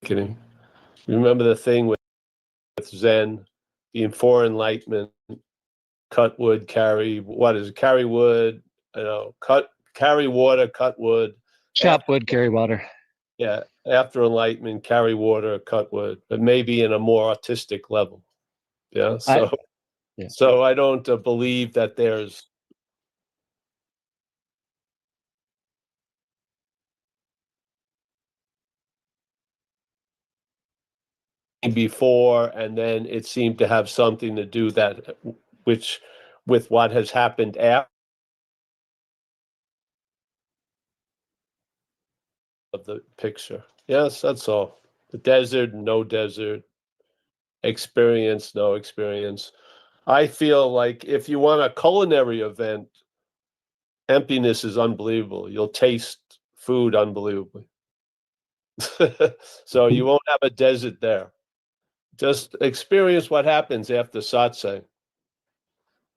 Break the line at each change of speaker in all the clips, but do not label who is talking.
awakening. Remember the thing with Zen, being for enlightenment, cut wood, carry, what is it? Carry wood, carry water, cut wood.
Chop wood, carry water.
Yeah, after enlightenment, carry water, cut wood, but maybe in a more artistic level. Yeah, so I don't believe that there's before, and then it seemed to have something to do with what has happened after of the picture. Yes, that's all. The desert, no desert. Experience, no experience. I feel like if you want a culinary event, emptiness is unbelievable. You'll taste food unbelievably. So you won't have a desert there. Just experience what happens after satsang.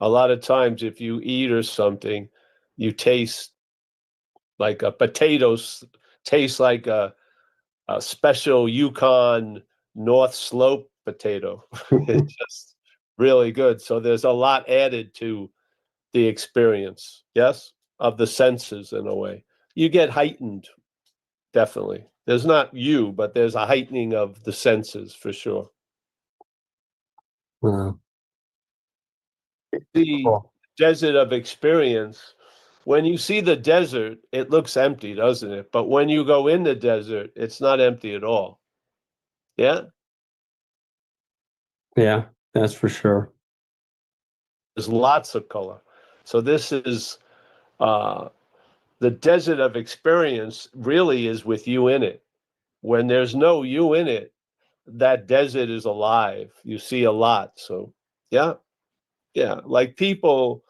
A lot of times if you eat or something, you taste like a potatoes taste like a special Yukon North Slope potato. It's just really good. So there's a lot added to the experience, yes, of the senses in a way. You get heightened, definitely. There's not you, but there's a heightening of the senses for sure.
Wow.
The desert of experience, when you see the desert, it looks empty, doesn't it? But when you go in the desert, it's not empty at all. Yeah?
Yeah, that's for sure.
There's lots of color. So this is the desert of experience really is with you in it. When there's no you in it, that desert is alive. You see a lot. So yeah, like people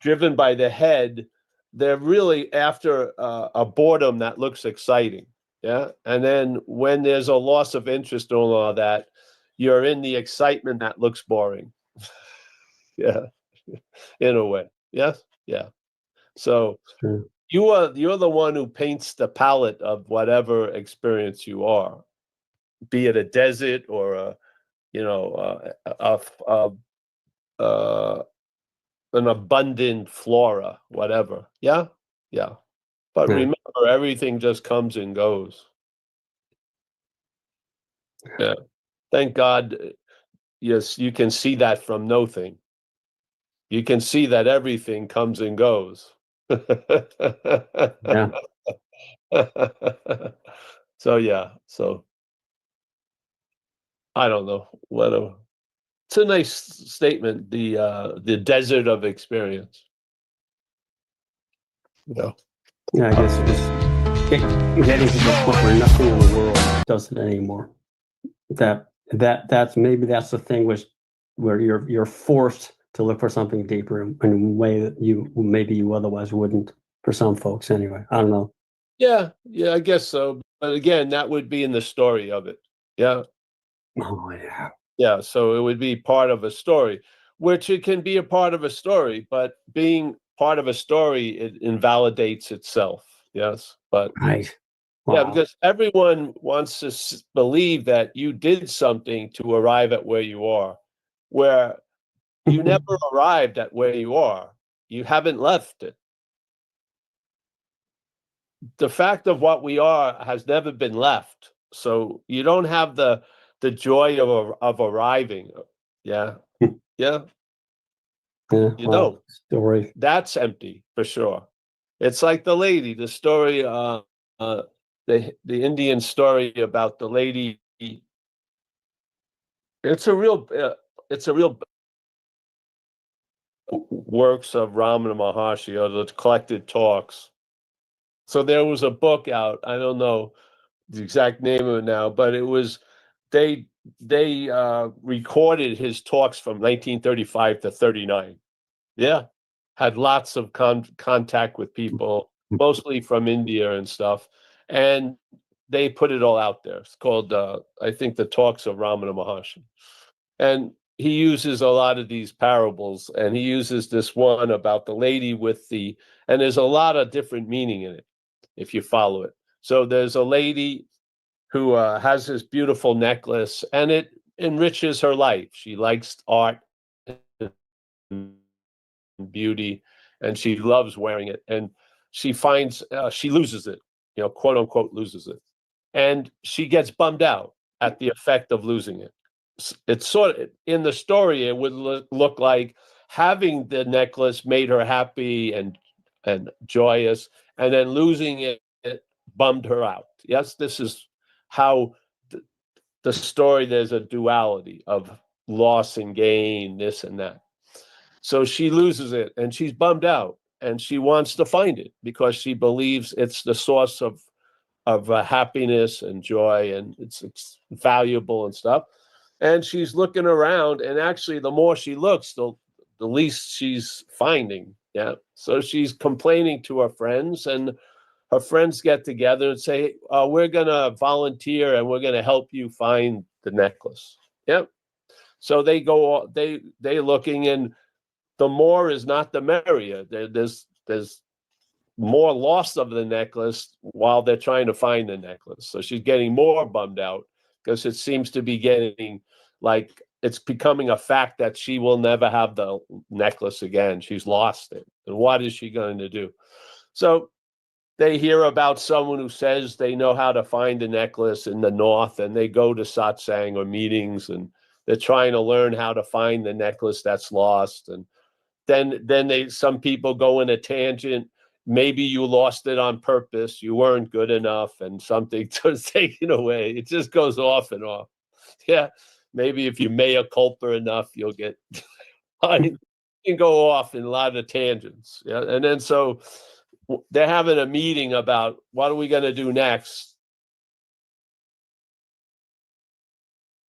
driven by the head, they're really after a boredom that looks exciting. Yeah. And then when there's a loss of interest in all of that, you're in the excitement that looks boring. Yeah. In a way. Yes. Yeah. So you're the one who paints the palette of whatever experience you are, be it a desert or an abundant flora, whatever. Yeah, yeah. But remember, everything just comes and goes. Yeah. Thank God. Yes, you can see that from nothing. You can see that everything comes and goes.
Yeah.
So I don't know. It's a nice statement, the desert of experience. Yeah.
Yeah, I guess getting to the point where nothing in the world does it anymore. That's maybe that's the thing where you're forced to look for something deeper in a way that you otherwise wouldn't, for some folks anyway. I don't know.
Yeah, I guess so. But again, that would be in the story of it. Yeah.
Oh yeah.
Yeah, so it would be part of a story, which it can be a part of a story, but being part of a story, it invalidates itself. Yes, but
right.
Wow. Yeah, because everyone wants to believe that you did something to arrive at where you are, where you never arrived at where you are. You haven't left it. The fact of what we are has never been left. So you don't have the joy of arriving. Yeah. Yeah. You know,
story.
That's empty for sure. It's like the lady, the story, the Indian story about the lady. It's a real works of Ramana Maharshi, or the collected talks. So there was a book out. I don't know the exact name of it now, but it was they recorded his talks from 1935 to 39. Yeah, had lots of contact with people, mostly from India and stuff, and they put it all out there. It's called, I think, the Talks of Ramana Maharshi, and he uses a lot of these parables, and he uses this one about the lady and there's a lot of different meaning in it if you follow it. So there's a lady who has this beautiful necklace, and it enriches her life. She likes art and beauty, and she loves wearing it. And she finds she loses it, quote unquote, loses it, and she gets bummed out at the effect of losing it. It's sort of in the story. It would look like having the necklace made her happy and joyous, and then losing it bummed her out. Yes, this is how the story, there's a duality of loss and gain, this and that. So she loses it and she's bummed out, and she wants to find it because she believes it's the source of happiness and joy, and it's valuable and stuff. And she's looking around, and actually the more she looks, the least she's finding. Yeah. So she's complaining to her friends, and her friends get together and say, we're going to volunteer and we're going to help you find the necklace. Yep. So they go, they looking, and the more is not the merrier. There's more loss of the necklace while they're trying to find the necklace. So she's getting more bummed out because it seems to be getting like it's becoming a fact that she will never have the necklace again. She's lost it. And what is she going to do? So they hear about someone who says they know how to find the necklace in the north, and they go to satsang or meetings, and they're trying to learn how to find the necklace that's lost. And then some people go in a tangent. Maybe you lost it on purpose. You weren't good enough, and something was taken away. It just goes off and off. Yeah, maybe if you mea culpa enough, you'll get. You can go off in a lot of tangents. Yeah, and then so they're having a meeting about what are we going to do next.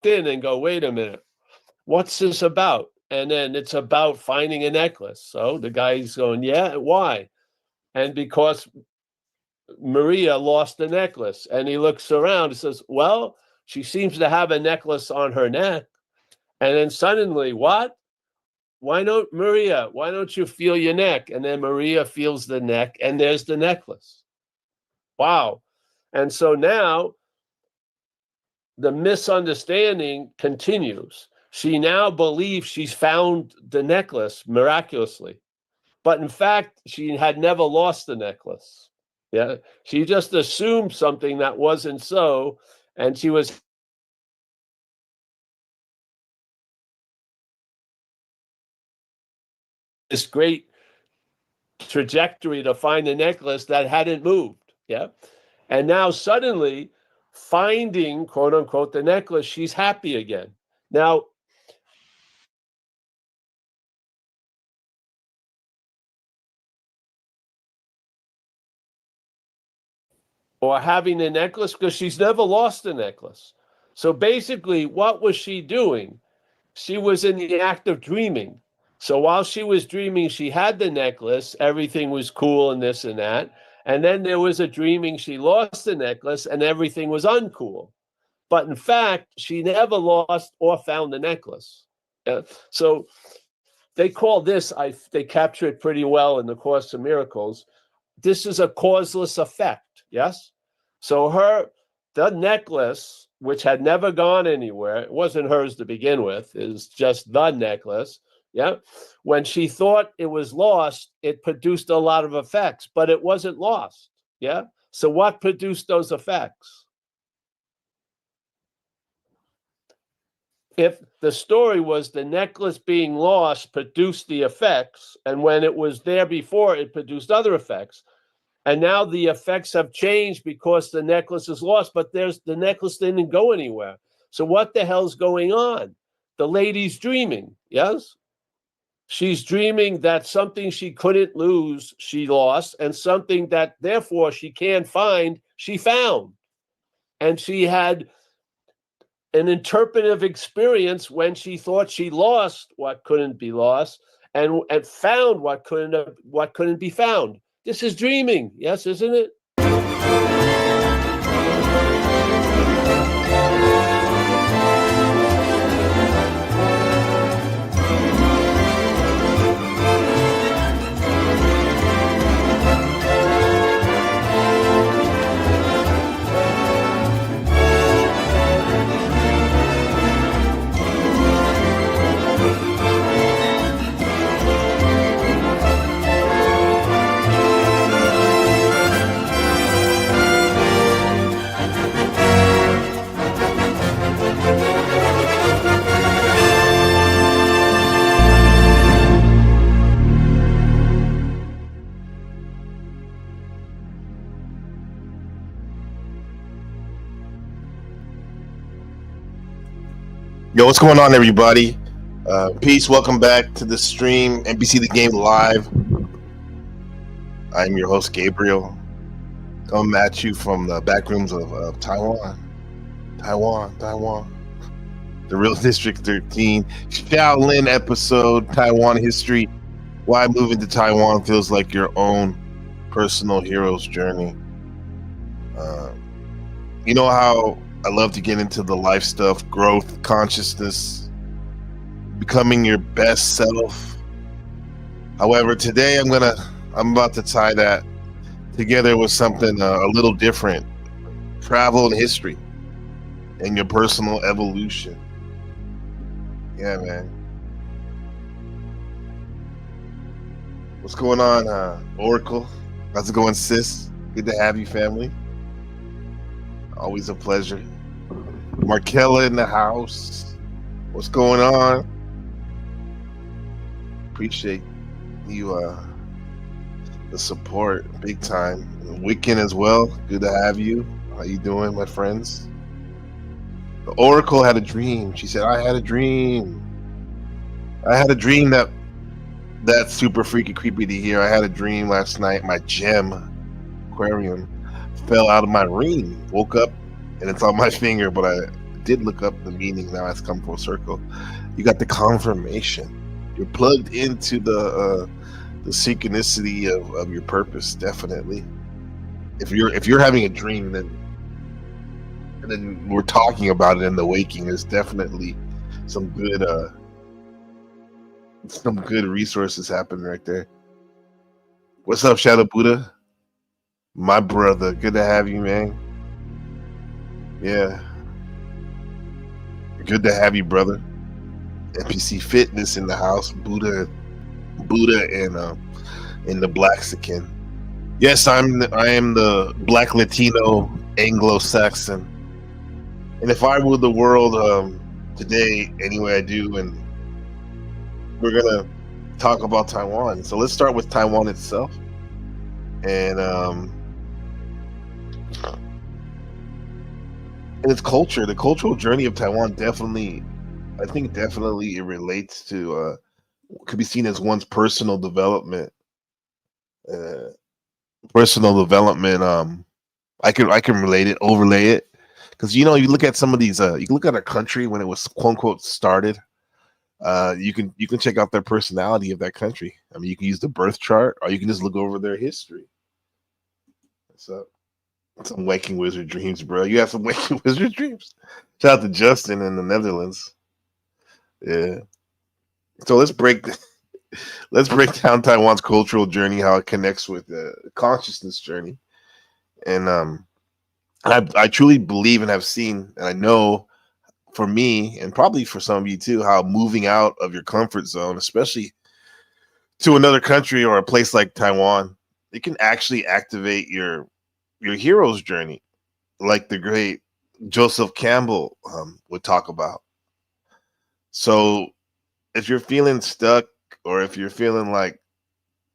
In and go, wait a minute, what's this about? And then it's about finding a necklace. So the guy's going, yeah, why? And because Maria lost the necklace. And he looks around and says, well, she seems to have a necklace on her neck. And then suddenly, what? Why don't you feel your neck? And then Maria feels the neck, and there's the necklace. Wow. And so now the misunderstanding continues. She now believes she's found the necklace miraculously. But in fact, she had never lost the necklace. Yeah. She just assumed something that wasn't so, and she was this great trajectory to find the necklace that hadn't moved. Yeah. And now suddenly finding, quote unquote, the necklace, she's happy again. Now, or having the necklace, because she's never lost the necklace. So basically, what was she doing? She was in the act of dreaming. So while she was dreaming, she had the necklace, everything was cool and this and that. And then there was a dreaming she lost the necklace and everything was uncool. But in fact, she never lost or found the necklace. So they call this, they capture it pretty well in the Course in Miracles. This is a causeless effect, yes? So the necklace, which had never gone anywhere, it wasn't hers to begin with, is just the necklace. Yeah. When she thought it was lost, it produced a lot of effects, but it wasn't lost. Yeah. So what produced those effects? If the story was the necklace being lost produced the effects, and when it was there before, it produced other effects. And now the effects have changed because the necklace is lost, but the necklace didn't go anywhere. So what the hell's going on? The lady's dreaming. Yes. She's dreaming that something she couldn't lose, she lost, and something that therefore she can't find, she found. And she had an interpretive experience when she thought she lost what couldn't be lost, and found what couldn't be found. This is dreaming, yes, isn't it?
Yo, what's going on, everybody? Peace. Welcome back to the stream, NBC The Game Live. I'm your host, Gabriel. Coming at you from the back rooms of Taiwan. Taiwan. The Real District 13. Shaolin episode, Taiwan history. Why moving to Taiwan feels like your own personal hero's journey. You know how I love to get into the life stuff, growth, consciousness, becoming your best self. However, today I'm about to tie that together with something a little different: travel and history, and your personal evolution. Yeah, man. What's going on, Oracle? How's it going, sis? Good to have you, family. Always a pleasure. Markella in the house. What's going on? Appreciate you, the support, big time. Wiccan as well. Good to have you. How you doing, my friends? The Oracle had a dream. She said, "I had a dream. I had a dream that's super freaky, creepy to hear. I had a dream last night. My gem aquarium fell out of my ring. Woke up and it's on my finger, but I did look up the meaning. Now it's come full circle. You got the confirmation. You're plugged into the synchronicity of your purpose. Definitely. If you're having a dream, then we're talking about it in the waking. There's definitely some good resources happening right there. What's up, Shadow Buddha? My brother, good to have you, man. Yeah, good to have you, brother. NPC Fitness in the house. Buddha, and the Blaxican. Yes, I am the Black Latino Anglo-Saxon. And if I rule the world today, anyway, I do, and we're gonna talk about Taiwan. So let's start with Taiwan itself, and its culture. The cultural journey of Taiwan definitely it relates to could be seen as one's personal development. I can relate it, overlay it, because you look at some of these. You can look at a country when it was quote unquote started. You can check out their personality of that country. I mean, you can use the birth chart, or you can just look over their history. So, some waking wizard dreams, bro. You have some waking wizard dreams. Shout out to Justin in the Netherlands. Yeah. So let's break down Taiwan's cultural journey, how it connects with the consciousness journey, and I truly believe and have seen, and I know for me, and probably for some of you too, how moving out of your comfort zone, especially to another country or a place like Taiwan, it can actually activate your hero's journey, like the great Joseph Campbell would talk about. So if you're feeling stuck, or if you're feeling like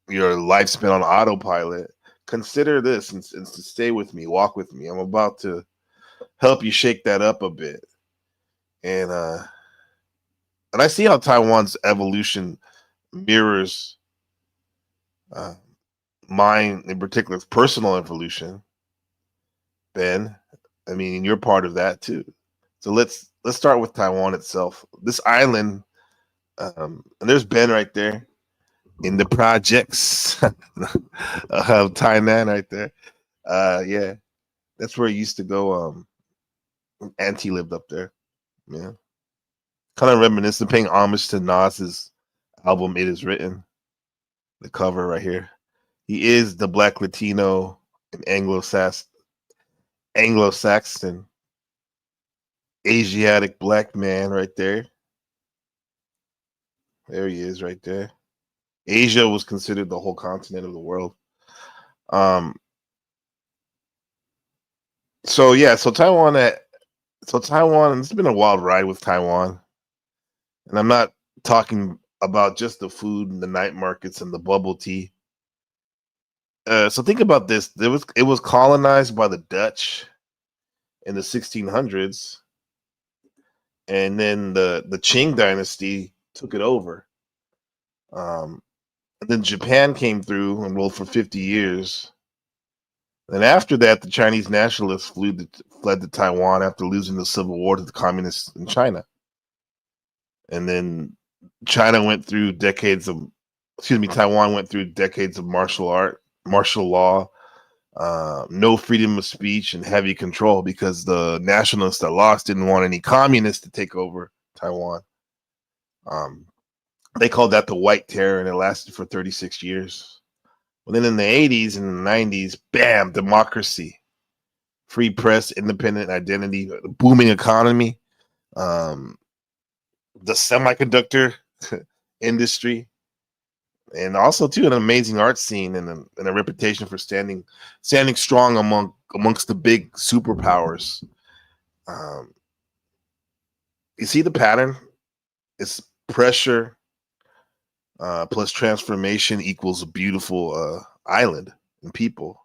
your life's spent on autopilot, consider this and stay with me, walk with me. I'm about to help you shake that up a bit. And I see how Taiwan's evolution mirrors mine, in particular, personal evolution. Ben, I mean, you're part of that too. So let's start with Taiwan itself. This island, and there's Ben right there in the projects of Tainan right there. Yeah, that's where he used to go. Auntie lived up there. Yeah, kind of reminiscent, paying homage to Nas's album "It Is Written." The cover right here. He is the Black Latino and Anglo-Saxon Asiatic black man right there. There he is right there. Asia was considered the whole continent of the world. So Taiwan, it's been a wild ride with Taiwan. And I'm not talking about just the food and the night markets and the bubble tea. So think about this. It was colonized by the Dutch in the 1600s. and then the Qing dynasty took it over. And then Japan came through and ruled for 50 years. And after that, the Chinese nationalists fled to Taiwan after losing the civil war to the communists in China. And then Taiwan went through decades of martial law, no freedom of speech, and heavy control because the nationalists that lost didn't want any communists to take over Taiwan. They called that the White Terror, and it lasted for 36 years. Well, then in the 80s and the 90s, bam, democracy, free press, independent identity, booming economy, the semiconductor industry, and also too an amazing art scene and a reputation for standing strong amongst the big superpowers. You see the pattern? It's pressure plus transformation equals a beautiful island and people.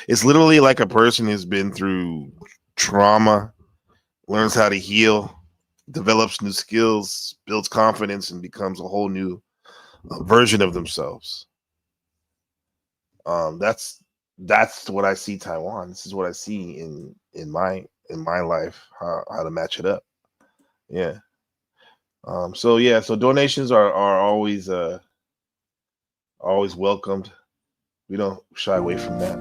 It's literally like a person who's been through trauma, learns how to heal, develops new skills, builds confidence, and becomes a whole new version of themselves. That's what I see Taiwan. This is what I see in my life. How to match it up. Yeah. So donations are always welcomed. We don't shy away from that.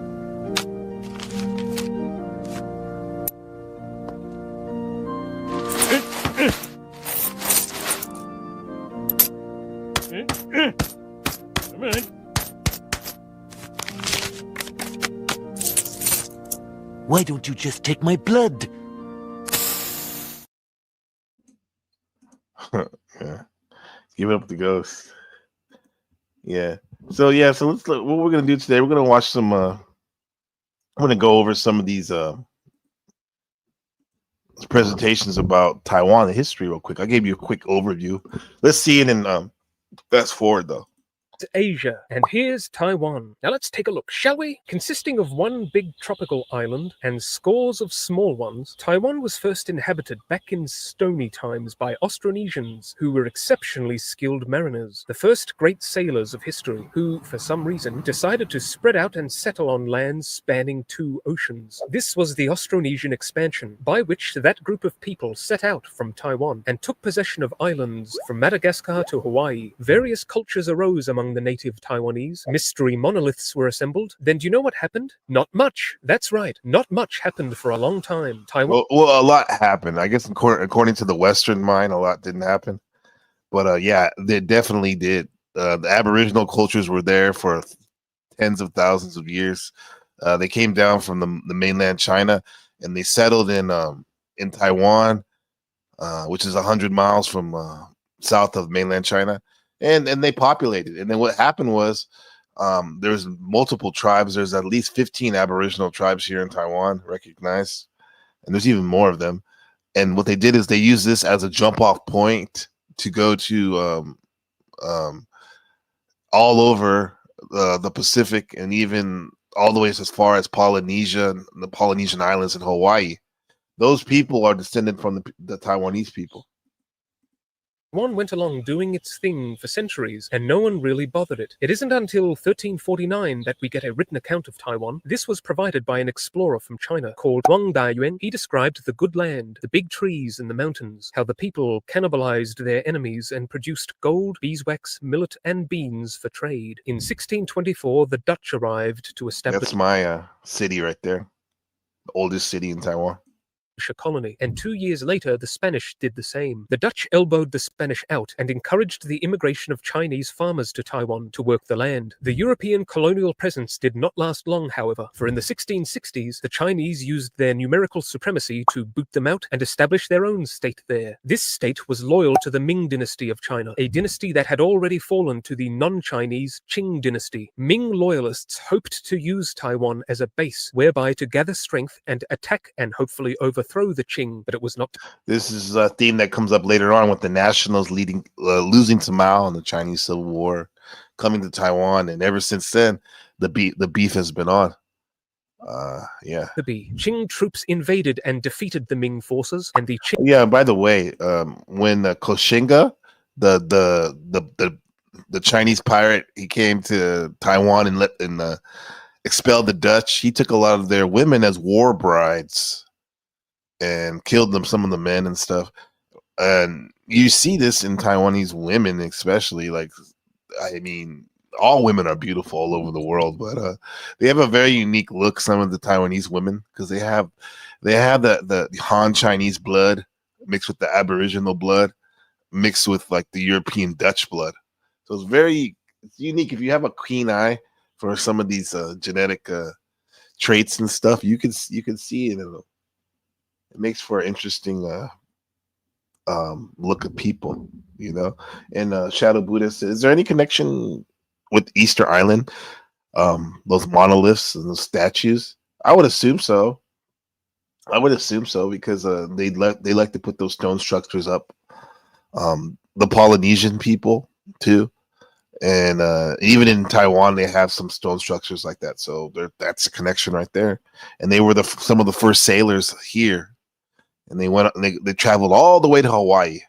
Why don't you just take my blood?
Yeah. Give it up the ghost. Yeah. So let's look what we're gonna do today. We're gonna watch some I'm gonna go over some of these presentations about Taiwan and history real quick. I gave you a quick overview. Let's see it in fast forward though.
Asia, and here's Taiwan. Now let's take a look, shall we? Consisting of one big tropical island and scores of small ones, Taiwan was first inhabited back in stony times by Austronesians, who were exceptionally skilled mariners, the first great sailors of history, who, for some reason, decided to spread out and settle on lands spanning 2 oceans. This was the Austronesian expansion, by which that group of people set out from Taiwan and took possession of islands from Madagascar to Hawaii. Various cultures arose among the native Taiwanese. Mystery monoliths were assembled. Then do you know what happened? Not much. That's right. Not much happened for a long time. Taiwan.
Well, a lot happened. I guess according to the Western mind, a lot didn't happen. But yeah, they definitely did. The Aboriginal cultures were there for tens of thousands of years. They came down from the mainland China and they settled in Taiwan, which is 100 miles from south of mainland China. And they populated. And then what happened was there's multiple tribes. There's at least 15 Aboriginal tribes here in Taiwan recognized. And there's even more of them. And what they did is they used this as a jump off point to go to all over the Pacific and even all the way as far as Polynesia, the Polynesian islands and Hawaii. Those people are descended from the Taiwanese people.
Taiwan went along doing its thing for centuries, and no one really bothered it. It isn't until 1349 that we get a written account of Taiwan. This was provided by an explorer from China called Wang Daiyuan. He described the good land, the big trees and the mountains, how the people cannibalized their enemies and produced gold, beeswax, millet, and beans for trade. In 1624, the Dutch arrived to establish...
That's my city right there, the oldest city in Taiwan.
A colony, and 2 years later the Spanish did the same. The Dutch elbowed the Spanish out and encouraged the immigration of Chinese farmers to Taiwan to work the land. The European colonial presence did not last long, however, for in the 1660s the Chinese used their numerical supremacy to boot them out and establish their own state there. This state was loyal to the Ming dynasty of China, a dynasty that had already fallen to the non-Chinese Qing dynasty. Ming loyalists hoped to use Taiwan as a base whereby to gather strength and attack and hopefully overthrow the Qing, but it was not.
This is a theme that comes up later on with the nationals losing to Mao in the Chinese Civil War, coming to Taiwan, and ever since then, the beef has been on. Yeah.
to be. Qing troops invaded and defeated the Ming forces, and the Qing
Yeah. By the way, when Koshinga, the Chinese pirate, he came to Taiwan and expelled the Dutch. He took a lot of their women as war brides and killed them, some of the men and stuff. And you see this in Taiwanese women, especially. Like, I mean, all women are beautiful all over the world, but they have a very unique look. Some of the Taiwanese women, because they have the Han Chinese blood mixed with the Aboriginal blood, mixed with like the European Dutch blood. So it's unique. If you have a keen eye for some of these genetic traits and stuff, you can see it. It makes for an interesting look at people, you know. And Shadow Buddha says, is there any connection with Easter Island? Those monoliths and those statues? I would assume so. Because they like to put those stone structures up. The Polynesian people too. And even in Taiwan, they have some stone structures like that. So that's a connection right there. And they were some of the first sailors here, and they traveled all the way to Hawaii,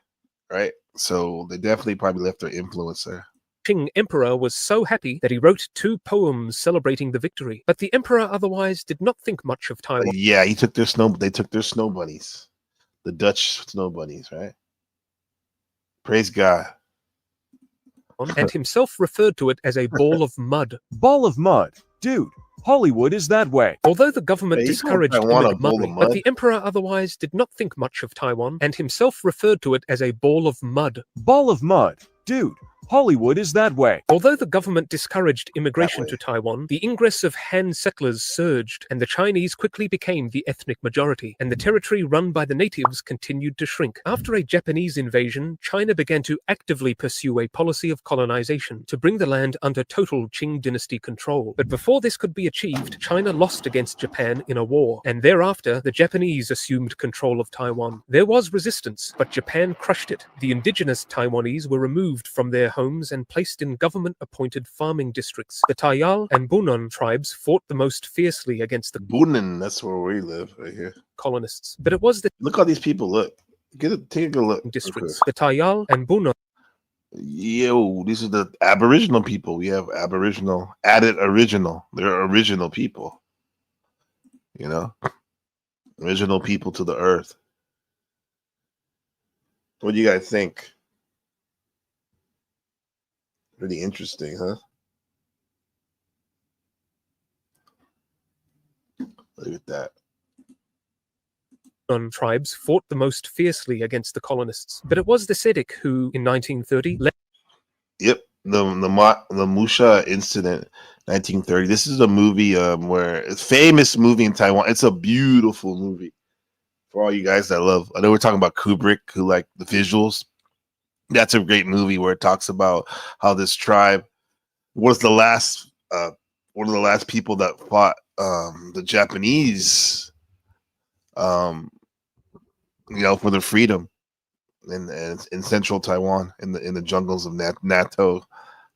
right? So they definitely probably left their influence there.
Qing emperor was so happy that he wrote 2 poems celebrating the victory. But the emperor otherwise did not think much of Taiwan.
Yeah, they took their snow bunnies, the Dutch snow bunnies, right? Praise God.
And himself referred to it as a ball of mud.
Ball of mud. Dude, Hollywood is that way.
Although the government
Yeah, he called
discouraged
Taiwan a
immigrant
ball of
mummery,
mud.
but the emperor otherwise did not think much of Taiwan, and himself referred to it as a ball of mud.
Ball of mud. Dude, Hollywood is that way.
Although the government discouraged immigration
way.
to Taiwan, the ingress of Han settlers surged, and the Chinese quickly became the ethnic majority, and the territory run by the natives continued to shrink. After a Japanese invasion, China began to actively pursue a policy of colonization to bring the land under total Qing dynasty control. But before this could be achieved, China lost against Japan in a war, and thereafter the Japanese assumed control of Taiwan. There was resistance, but Japan crushed it. The indigenous Taiwanese were removed from their homes and placed in government-appointed farming districts. The Tayal and Bunan tribes fought the most fiercely against the
Bunan, that's where we live, right here.
colonists. But it was the
Look how these people look. Take a look.
districts. The Tayal and Bunan
Yo, these are the Aboriginal people. We have Aboriginal, added original. They're original people. You know? Original people to the earth. What do you guys think? Pretty interesting, huh? Look at that.
tribes fought the most fiercely against the colonists. But it was the Sedik who, in 1930, led
Yep, the Musha incident, 1930. This is a movie where it's a famous movie in Taiwan. It's a beautiful movie for all you guys that love. I know we're talking about Kubrick, who like the visuals. That's a great movie where it talks about how this tribe was the last one of the last people that fought the Japanese, you know, for their freedom in central Taiwan, in the jungles of Nato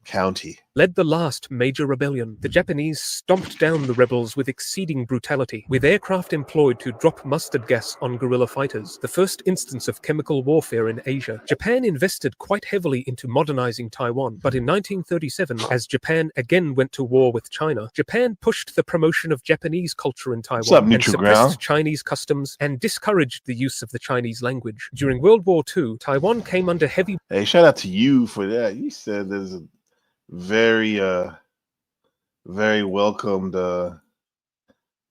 County.
led the last major rebellion. The Japanese stomped down the rebels with exceeding brutality, with aircraft employed to drop mustard gas on guerrilla fighters, the first instance of chemical warfare in Asia. Japan invested quite heavily into modernizing Taiwan, but in 1937, as Japan again went to war with China, Japan pushed the promotion of Japanese culture in Taiwan
up,
and
neutral
suppressed
ground?
Chinese customs and discouraged the use of the Chinese language. During World War II, Taiwan came under heavy
Hey, shout out to you for that. You said there's a very very welcomed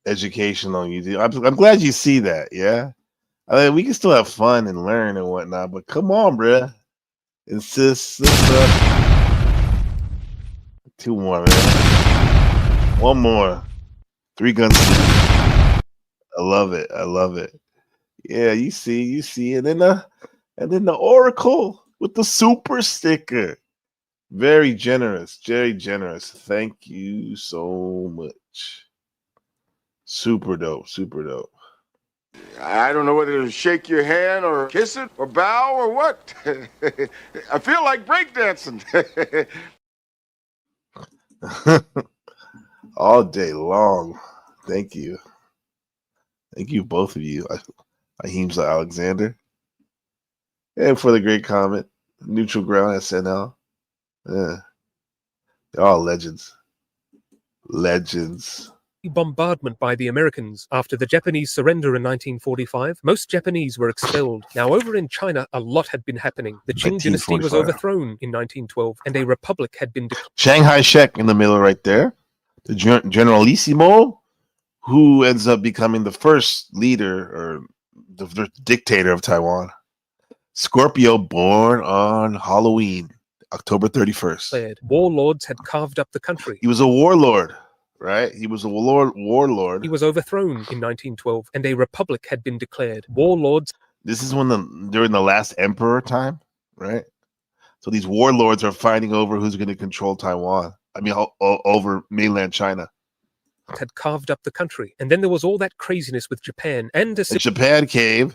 education on YouTube. I'm glad you see that. Yeah, I mean, we can still have fun and learn and whatnot, but come on, bruh. Insist. Two more, man. One more. 3 guns. I love it. I love it. Yeah, you see, and then the Oracle with the super sticker. Very generous, very generous. Thank you so much. Super dope, super dope.
I don't know whether to shake your hand or kiss it or bow or what. I feel like breakdancing.
All day long. Thank you. Thank you, both of you. Ahimsa Alexander. And for the great comment. Neutral Ground SNL. Yeah. They're all legends. Legends.
Bombardment by the Americans after the Japanese surrender in 1945. Most Japanese were expelled. Now, over in China, a lot had been happening. The Qing dynasty was
1945.
overthrown in 1912, and a republic had been declared.
Shanghai Shek in the middle right there. The Generalissimo, who ends up becoming the first leader or the dictator of Taiwan. Scorpio, born on Halloween, October 31st.
Warlords had carved up the country.
He was a warlord, right? He was a warlord.
He was overthrown in 1912, and a republic had been declared. Warlords.
This is during the last emperor time, right? So these warlords are fighting over who's going to control Taiwan. I mean, over mainland China.
Had carved up the country, and then there was all that craziness with Japan and
Japan came.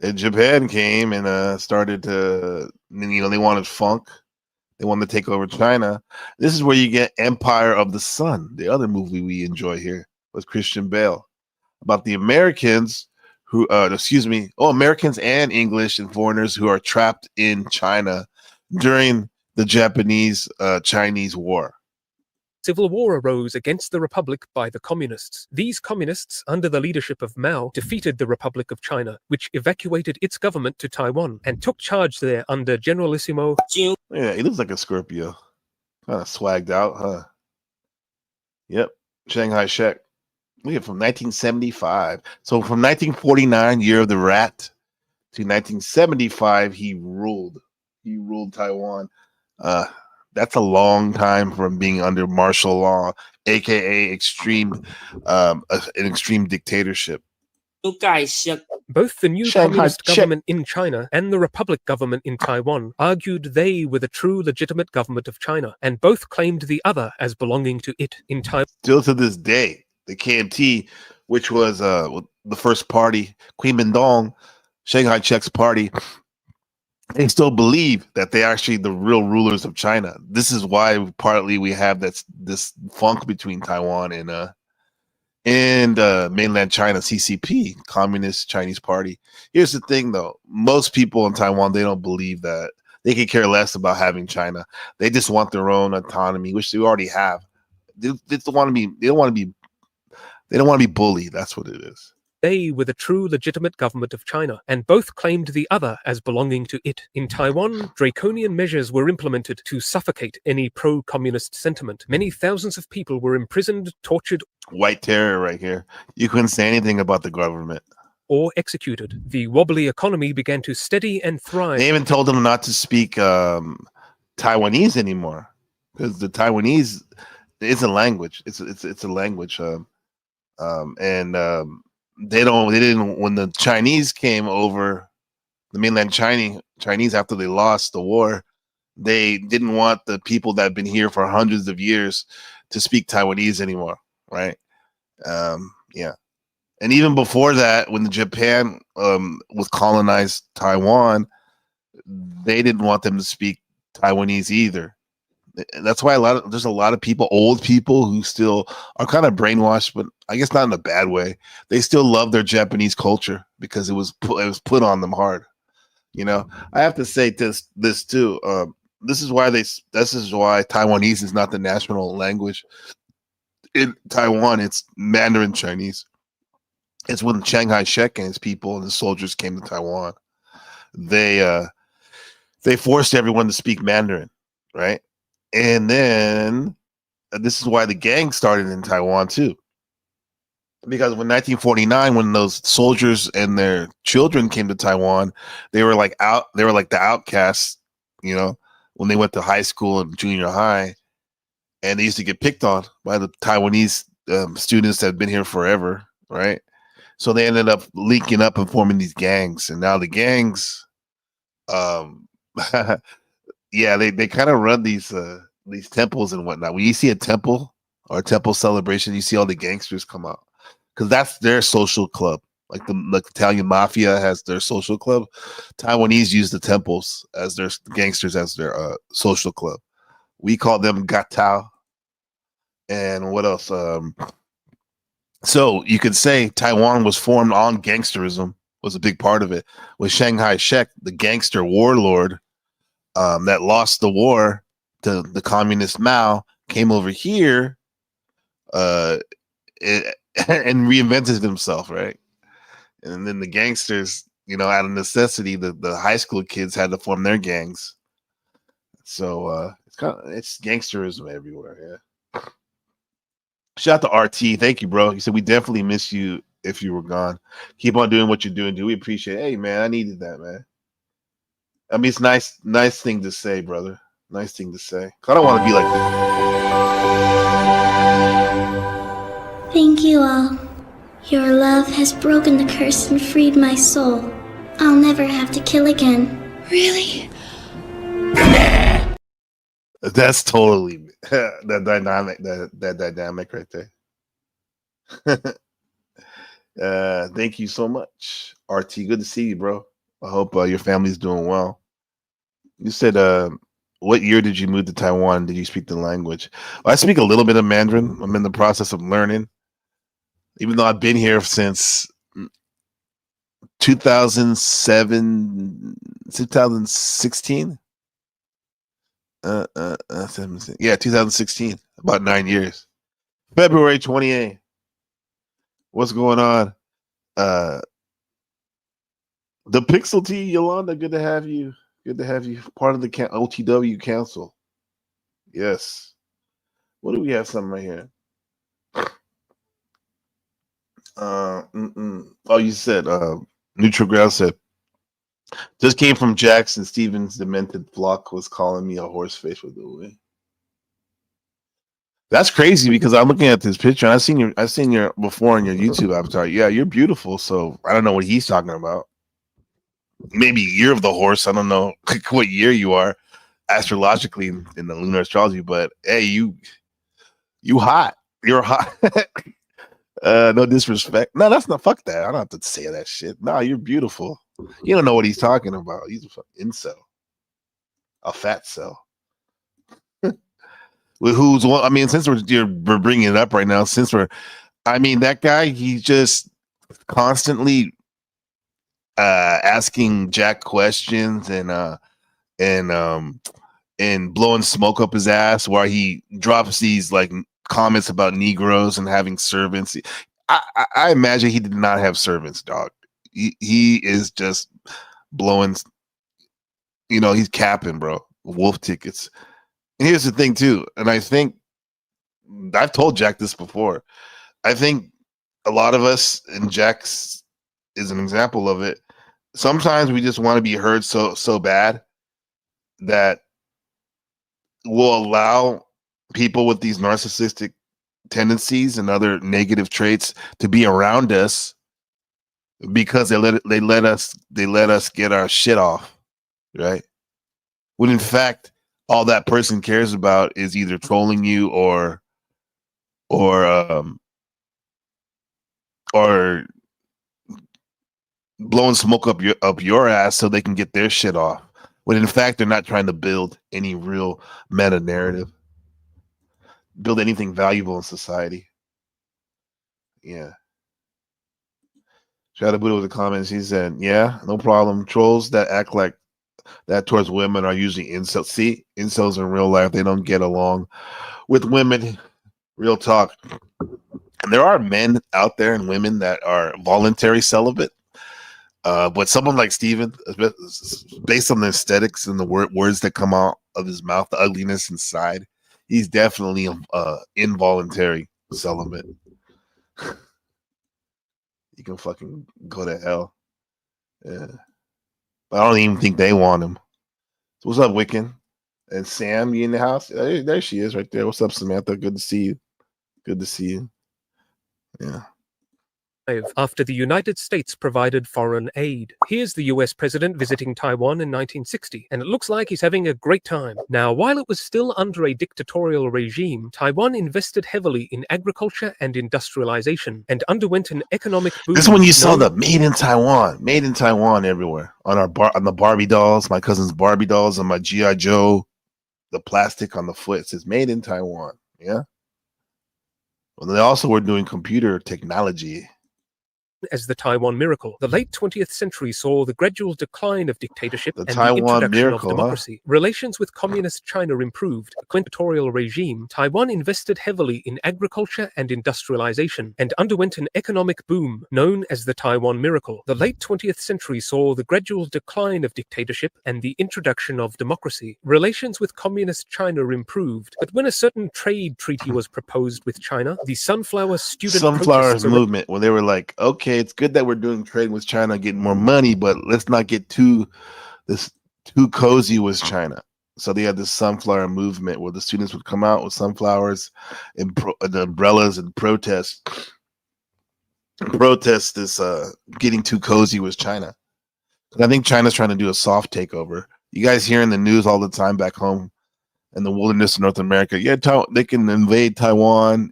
And Japan came and started to, they wanted funk. They wanted to take over China. This is where you get Empire of the Sun, the other movie we enjoy here with Christian Bale, about the Americans who, Americans and English and foreigners who are trapped in China during the Japanese-Chinese War.
Civil war arose against the Republic by the Communists. These Communists, under the leadership of Mao, defeated the Republic of China, which evacuated its government to Taiwan and took charge there under Generalissimo.
Yeah, he looks like a Scorpio. Kind of swagged out, huh? Yep, Shanghai Shek. Look at from 1975. So from 1949, Year of the Rat, to 1975, he ruled. He ruled Taiwan. That's a long time from being under martial law, aka an extreme dictatorship.
Both the new communist government in China and the Republic government in Taiwan argued they were the true legitimate government of China, and both claimed the other as belonging to it in Taiwan.
Still to this day, the KMT, which was the first party, Queen Mindong, Shanghai Shek's party, they still believe that they're actually the real rulers of China. This is why partly we have this funk between Taiwan and mainland China, CCP, Communist Chinese Party. Here's the thing, though: most people in Taiwan, they don't believe that. They could care less about having China. They just want their own autonomy, which they already have. They don't want to be. They don't want to be bullied. That's what it is.
They were the true legitimate government of China, and both claimed the other as belonging to it. In Taiwan, draconian measures were implemented to suffocate any pro-communist sentiment. Many thousands of people were imprisoned, tortured.
White terror right here. You couldn't say anything about the government.
Or executed. The wobbly economy began to steady and thrive.
They even told them not to speak Taiwanese anymore, because the Taiwanese is a language. It's a language. They didn't, when the Chinese came over, the mainland Chinese after they lost the war, they didn't want the people that had been here for hundreds of years to speak Taiwanese anymore, right? Yeah. And even before that, when the Japan was colonized Taiwan, they didn't want them to speak Taiwanese either. That's why there's a lot of people, old people, who still are kind of brainwashed, but I guess not in a bad way. They still love their Japanese culture because it was put on them hard. You know, I have to say this too. This is why Taiwanese is not the national language in Taiwan. It's Mandarin Chinese. It's when Shanghai Shek and his people and the soldiers came to Taiwan. They forced everyone to speak Mandarin, right? And then this is why the gang started in Taiwan too. Because when 1949, when those soldiers and their children came to Taiwan, they were like the outcasts, you know, when they went to high school and junior high, and they used to get picked on by the Taiwanese students that had been here forever, right? So they ended up linking up and forming these gangs, and now the gangs, yeah, they kind of run these temples and whatnot. When you see a temple or a temple celebration, you see all the gangsters come out because that's their social club. Like the Italian mafia has their social club. Taiwanese use the temples as their gangsters as their social club. We call them gatao. And what else? So you could say Taiwan was formed on gangsterism, was a big part of it. With Shanghai Shek, the gangster warlord that lost the war to the communist Mao, came over here and reinvented himself, right? And then the gangsters, out of necessity, the high school kids had to form their gangs. So it's gangsterism everywhere. Yeah. Shout out to RT. Thank you, bro. He said we definitely miss you if you were gone. Keep on doing what you're doing, dude. We appreciate it. Hey, man, I needed that, man. I mean, it's nice thing to say, brother. Nice thing to say. I don't want to be like this.
Thank you all. Your love has broken the curse and freed my soul. I'll never have to kill again. Really?
That's totally that dynamic right there. Thank you so much, RT. Good to see you, bro. I hope your family's doing well. You said, what year did you move to Taiwan? Did you speak the language? Well, I speak a little bit of Mandarin. I'm in the process of learning, even though I've been here since 2016. 2016, about 9 years. February 28th. What's going on? The Pixel T, Yolanda, good to have you. Good to have you part of the OTW Council. Yes. What do we have? Something right here. Oh, you said Neutral Ground said just came from Jackson. Stevens' demented flock was calling me a horse face with the way. That's crazy because I'm looking at this picture and I've seen your before on your YouTube avatar. Yeah, you're beautiful. So I don't know what he's talking about. Maybe year of the horse. I don't know what year you are astrologically in the lunar astrology, but hey, you hot. You're hot. No disrespect. No, that's not. Fuck that. I don't have to say that shit. No, you're beautiful. You don't know what he's talking about. He's a fucking incel, a fat cell. Who's one? I mean, since we're bringing it up right now, that guy, he's just constantly asking Jack questions and blowing smoke up his ass while he drops these like comments about Negroes and having servants. I imagine he did not have servants, dog. He is just blowing, he's capping, bro. Wolf tickets. And here's the thing too, and I think I've told Jack this before. I think a lot of us, and Jack's is an example of it. Sometimes we just want to be heard so bad that we'll allow people with these narcissistic tendencies and other negative traits to be around us because they let us get our shit off, right? When in fact all that person cares about is either trolling you or blowing smoke up your ass so they can get their shit off. When in fact they're not trying to build any real meta narrative, build anything valuable in society. Yeah. Shout out to Buddha with the comments. He said, yeah, no problem. Trolls that act like that towards women are usually incels. See, incels in real life, they don't get along with women. Real talk. And there are men out there and women that are voluntary celibate. But someone like Steven, based on the aesthetics and the words that come out of his mouth, the ugliness inside, he's definitely involuntary celibate. You can fucking go to hell. Yeah. But I don't even think they want him. So what's up, Wiccan? And Sam, you in the house? There she is right there. What's up, Samantha? Good to see you. Good to see you. Yeah.
After the United States provided foreign aid. Here's the US president visiting Taiwan in 1960, and it looks like he's having a great time. Now, while it was still under a dictatorial regime, Taiwan invested heavily in agriculture and industrialization, and underwent an economic boom.
This is when you saw the made in Taiwan everywhere. On the Barbie dolls, my cousin's Barbie dolls, and my G.I. Joe, the plastic on the foot, it says made in Taiwan. Yeah. Well, they also were doing computer technology.
As the Taiwan Miracle. The late 20th century saw the gradual decline of dictatorship
The
and
Taiwan
the introduction
Miracle,
of democracy. Relations with communist China improved. A dictatorial regime, Taiwan invested heavily in agriculture and industrialization and underwent an economic boom known as the Taiwan Miracle. The late 20th century saw the gradual decline of dictatorship and the introduction of democracy. Relations with communist China improved, but when a certain trade treaty was proposed with China, the Sunflower Student
Sunflowers
protests
movement, when they were like, okay, it's good that we're doing trade with China, getting more money, but let's not get too cozy with China. So they had this sunflower movement where the students would come out with sunflowers and the umbrellas and protest this getting too cozy with China. And I think China's trying to do a soft takeover. You guys hear in the news all the time back home in the wilderness of North America, yeah, they can invade Taiwan.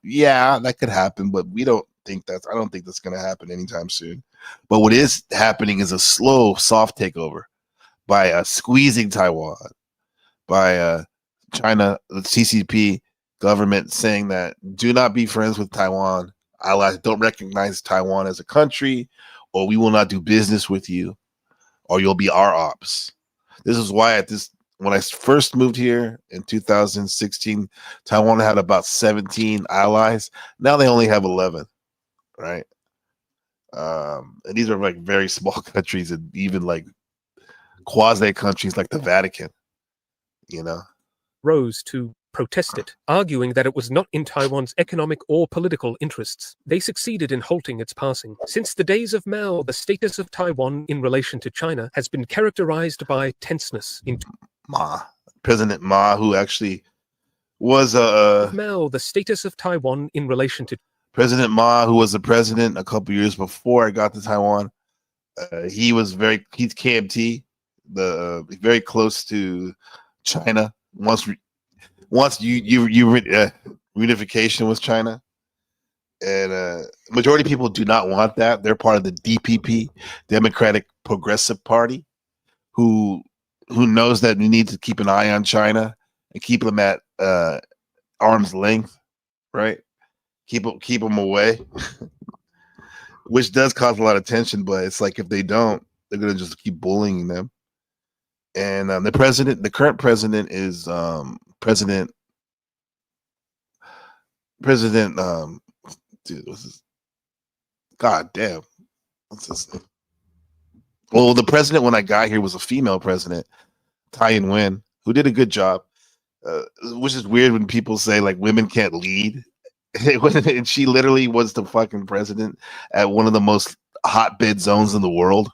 Yeah, that could happen, but I don't think that's going to happen anytime soon. But what is happening is a slow, soft takeover by squeezing Taiwan, by China, the CCP government saying that do not be friends with Taiwan. Allies don't recognize Taiwan as a country, or we will not do business with you, or you'll be our ops. This is why when I first moved here in 2016, Taiwan had about 17 allies. Now they only have 11, right? And these are like very small countries, and even like quasi countries like the Vatican,
rose to protest it, arguing that it was not in Taiwan's economic or political interests. They succeeded in halting its passing. Since the days of Mao, the status of Taiwan in relation to China has been characterized by tenseness.
President Ma, who actually was
Mao, the status of Taiwan in relation to
President Ma, who was the president a couple years before I got to Taiwan. He's KMT, very close to China. Once reunification with China, and majority of people do not want that. They're part of the DPP, Democratic Progressive Party, who knows that we need to keep an eye on China and keep them at arm's length, right? Keep them away, which does cause a lot of tension. But it's like if they don't, they're gonna just keep bullying them. And the current president is President. Dude, what's this? God damn, what's this name? Well, the president when I got here was a female president, Tai Ing-wen, who did a good job. Which is weird when people say like women can't lead. And she literally was the fucking president at one of the most hotbed zones in the world,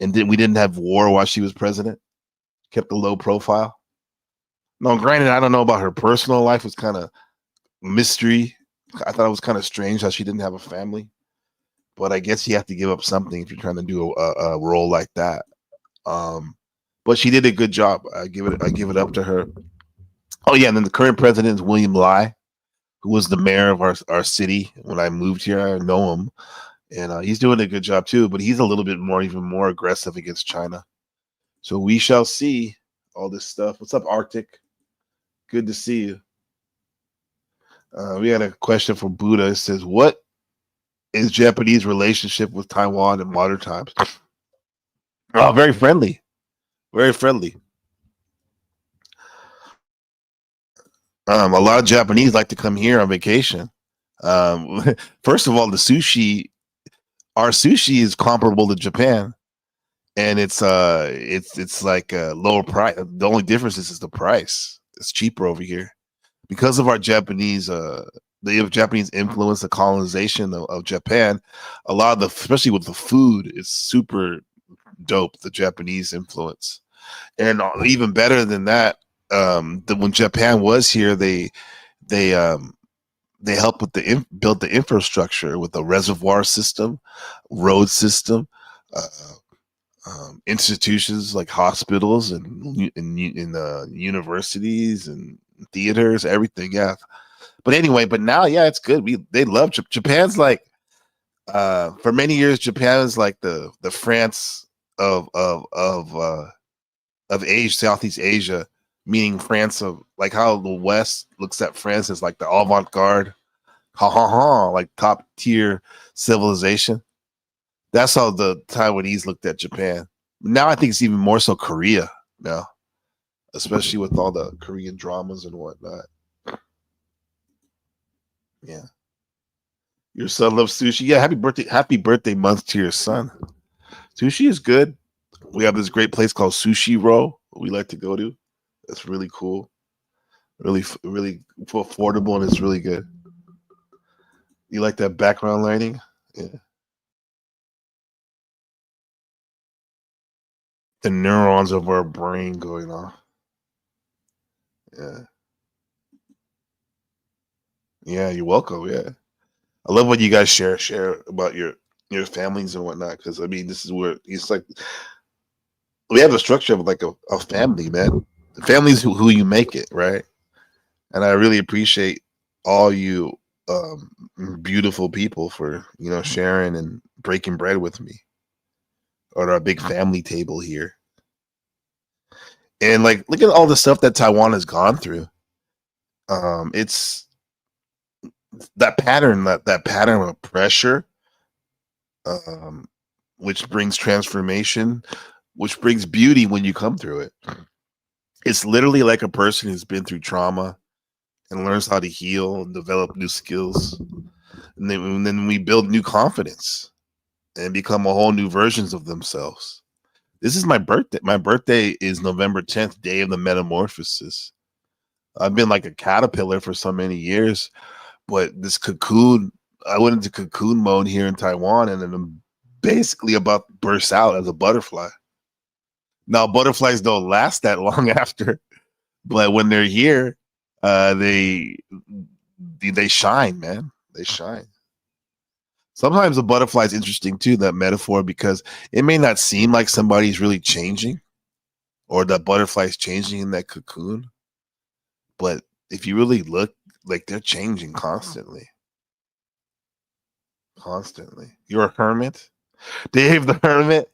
and we didn't have war while she was president. Kept a low profile. No, granted, I don't know about her personal life. It was kind of mystery. I thought it was kind of strange how she didn't have a family, but I guess you have to give up something if you're trying to do a role like that. But she did a good job. I give it up to her. Oh yeah, and then the current president is William Lai, who was the mayor of our city when I moved here. I know him, and he's doing a good job too. But he's a little bit even more aggressive against China. So we shall see all this stuff. What's up, Arctic? Good to see you. We had a question from Buddha. It says, "What is Japanese relationship with Taiwan in modern times?" Oh, very friendly, very friendly. A lot of Japanese like to come here on vacation. First of all, our sushi is comparable to Japan, and it's like a lower price. The only difference is the price. It's cheaper over here because of our Japanese. The Japanese influence, the colonization of Japan. A lot of especially with the food, is super dope. The Japanese influence, and even better than that. When Japan was here, they helped with built the infrastructure with the reservoir system, road system, institutions like hospitals and universities and theaters, everything. Yeah, but anyway, now, yeah, it's good. They love Japan's like for many years. Japan is like the France of Asia, Southeast Asia. Meaning France of like how the West looks at France as like the avant-garde Ha ha ha, like top tier civilization. That's how the Taiwanese looked at Japan. Now I think it's even more so Korea now, especially with all the Korean dramas and whatnot. Yeah. Your son loves sushi. Yeah, happy birthday month to your son. Sushi is good. We have this great place called Sushi Row we like to go to. It's really cool. Really affordable, and it's really good. You like that background lighting? Yeah. The neurons of our brain going off. Yeah. Yeah, you're welcome. Yeah. I love what you guys share about your families and whatnot. Because I mean, this is where it's like we have a structure of like a family, man. The family's who you make it, right? And I really appreciate all you beautiful people for sharing and breaking bread with me at our big family table here. And like, look at all the stuff that Taiwan has gone through. It's that pattern of pressure, which brings transformation, which brings beauty when you come through it. It's literally like a person who's been through trauma and learns how to heal and develop new skills. And then we build new confidence and become a whole new versions of themselves. This is my birthday. My birthday is November 10th, day of the metamorphosis. I've been like a caterpillar for so many years, but this cocoon, I went into cocoon mode here in Taiwan, and then I'm basically about to burst out as a butterfly. Now, butterflies don't last that long after, but when they're here, they shine, man. They shine. Sometimes a butterfly is interesting too, that metaphor, because it may not seem like somebody's really changing or that butterfly's changing in that cocoon. But if you really look, like, they're changing constantly. Constantly. You're a hermit? Dave the hermit?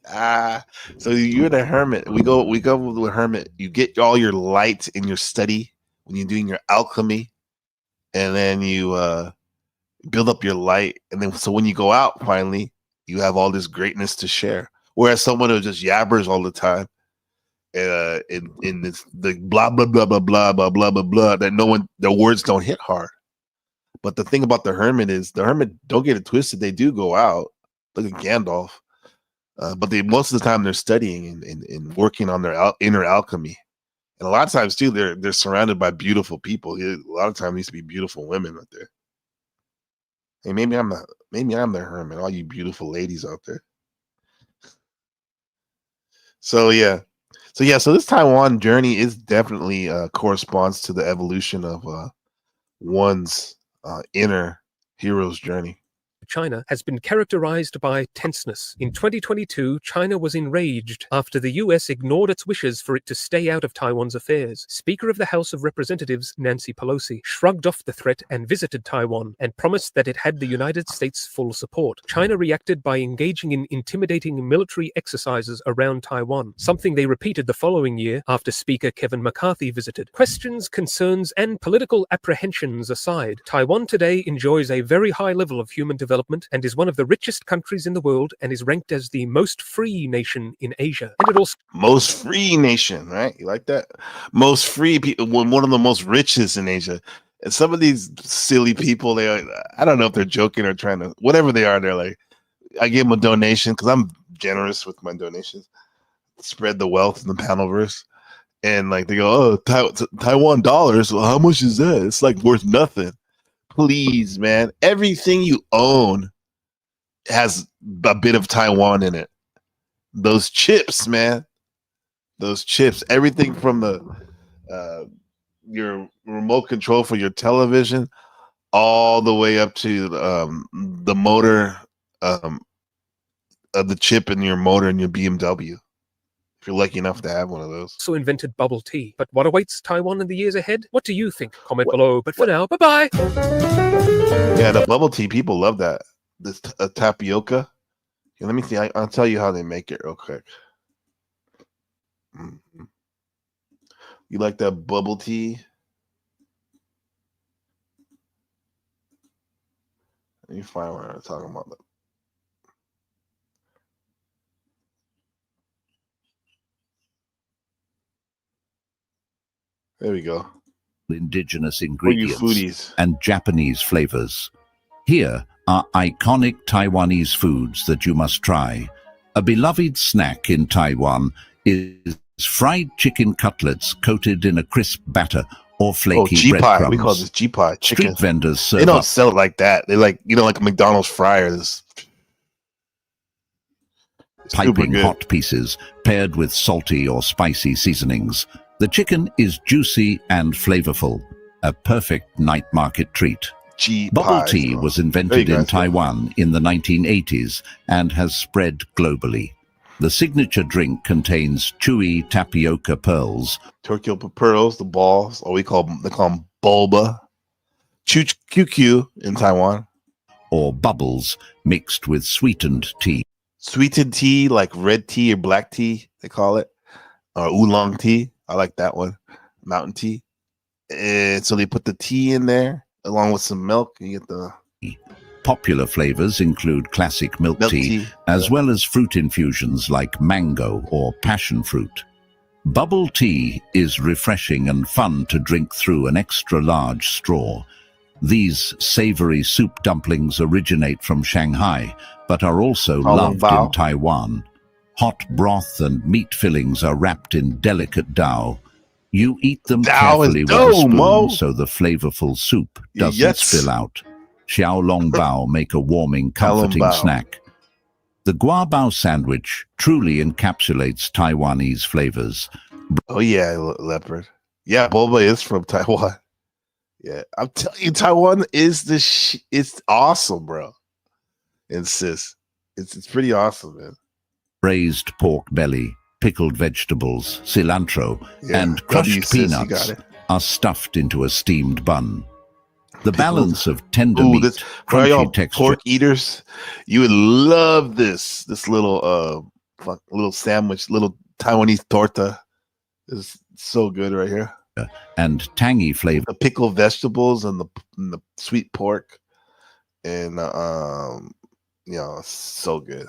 So you're the hermit. We go with the hermit. You get all your light in your study when you're doing your alchemy, and then you build up your light, and then so when you go out finally, you have all this greatness to share. Whereas someone who just yabbers all the time, in this the blah blah blah blah blah blah blah blah blah, that their words don't hit hard. But the thing about the hermit is, the hermit, don't get it twisted, they do go out. Look at Gandalf. But most of the time they're studying and working on their inner alchemy. And a lot of times too, they're surrounded by beautiful people. A lot of times, needs to be beautiful women out there. Hey, maybe I'm the hermit. All you beautiful ladies out there. So this Taiwan journey is definitely corresponds to the evolution of one's inner hero's journey.
China has been characterized by tenseness. In 2022, China was enraged after the US ignored its wishes for it to stay out of Taiwan's affairs. Speaker of the House of Representatives Nancy Pelosi shrugged off the threat and visited Taiwan and promised that it had the United States' full support. China reacted by engaging in intimidating military exercises around Taiwan, something they repeated the following year after Speaker Kevin McCarthy visited. Questions, concerns, and political apprehensions aside, Taiwan today enjoys a very high level of human development and is one of the richest countries in the world, and is ranked as the most free nation in Asia. And it also
most free nation, right? You like that? Most free people, one of the most richest in Asia. And some of these silly people, I don't know if they're joking or trying to, whatever they are, they're like, I give them a donation because I'm generous with my donations. Spread the wealth in the panelverse. And like they go, oh, Taiwan dollars. Well, how much is that? It's like worth nothing. Please, man. Everything you own has a bit of Taiwan in it. Those chips, man. Those chips. Everything from your remote control for your television all the way up to the motor, the chip in your motor in your BMW. If you're lucky enough to have one of those.
also invented bubble tea. But what awaits Taiwan in the years ahead? What do you think? Comment below. But for now, bye-bye.
Yeah, the bubble tea, people love that. This tapioca. Here, let me see. I'll tell you how they make it real quick. Mm-hmm. You like that bubble tea? Let me find what I'm talking about. There we go.
Indigenous
For you
ingredients
foodies.
and Japanese flavors. Here are iconic Taiwanese foods that you must try. A beloved snack in Taiwan is fried chicken cutlets coated in a crisp batter or
Oh,
flaky
G-pie.
breadcrumbs.
We call this G-pie chicken.
Street vendors
They
serve
don't
up
sell it like that. They like, like a McDonald's fryer. It's super
piping
good.
hot pieces paired with salty or spicy seasonings. The chicken is juicy and flavorful, a perfect night market treat.
G-pies,
Bubble tea
bro.
was
There
invented
you
in
go.
Taiwan in the 1980s and has spread globally. The signature drink contains chewy tapioca pearls,
Tokyo pearls, the balls, or they call them bulba. QQ in Taiwan.
or bubbles mixed with sweetened tea.
Sweetened tea, like red tea or black tea, they call it. Or oolong tea. I like that one. Mountain tea. And so they put the tea in there along with some milk. You get the
Popular flavors include classic milk
milk
tea,
tea.
as well as fruit infusions like mango or passion fruit. Bubble tea is refreshing and fun to drink through an extra large straw. These savory soup dumplings originate from Shanghai, but are also loved
Bao.
in Taiwan. Hot broth and meat fillings are wrapped in delicate dough. You eat them
Dough is
carefully with a
dough,
spoon
Mo.
so the flavorful soup doesn't
Yes.
spill out. Xiaolongbao make a warming, comforting
Xiaolongbao.
snack. The guabao sandwich truly encapsulates Taiwanese flavors.
Oh yeah, leopard. Yeah, boba is from Taiwan. Yeah, I'm telling you, Taiwan is it's awesome, bro. And sis, it's pretty awesome, man.
Braised pork belly, pickled vegetables, cilantro,
Yeah,
and
love
crushed
you, sis, you
peanuts
got it.
are stuffed into a steamed bun. The
Pickled-
balance of tender
Ooh,
meat,
this for y'all
crunchy texture,
pork eaters, you would love this little little sandwich, little Taiwanese torta. Is so good right here.
and tangy flavor
The pickled vegetables and the sweet pork, and so good.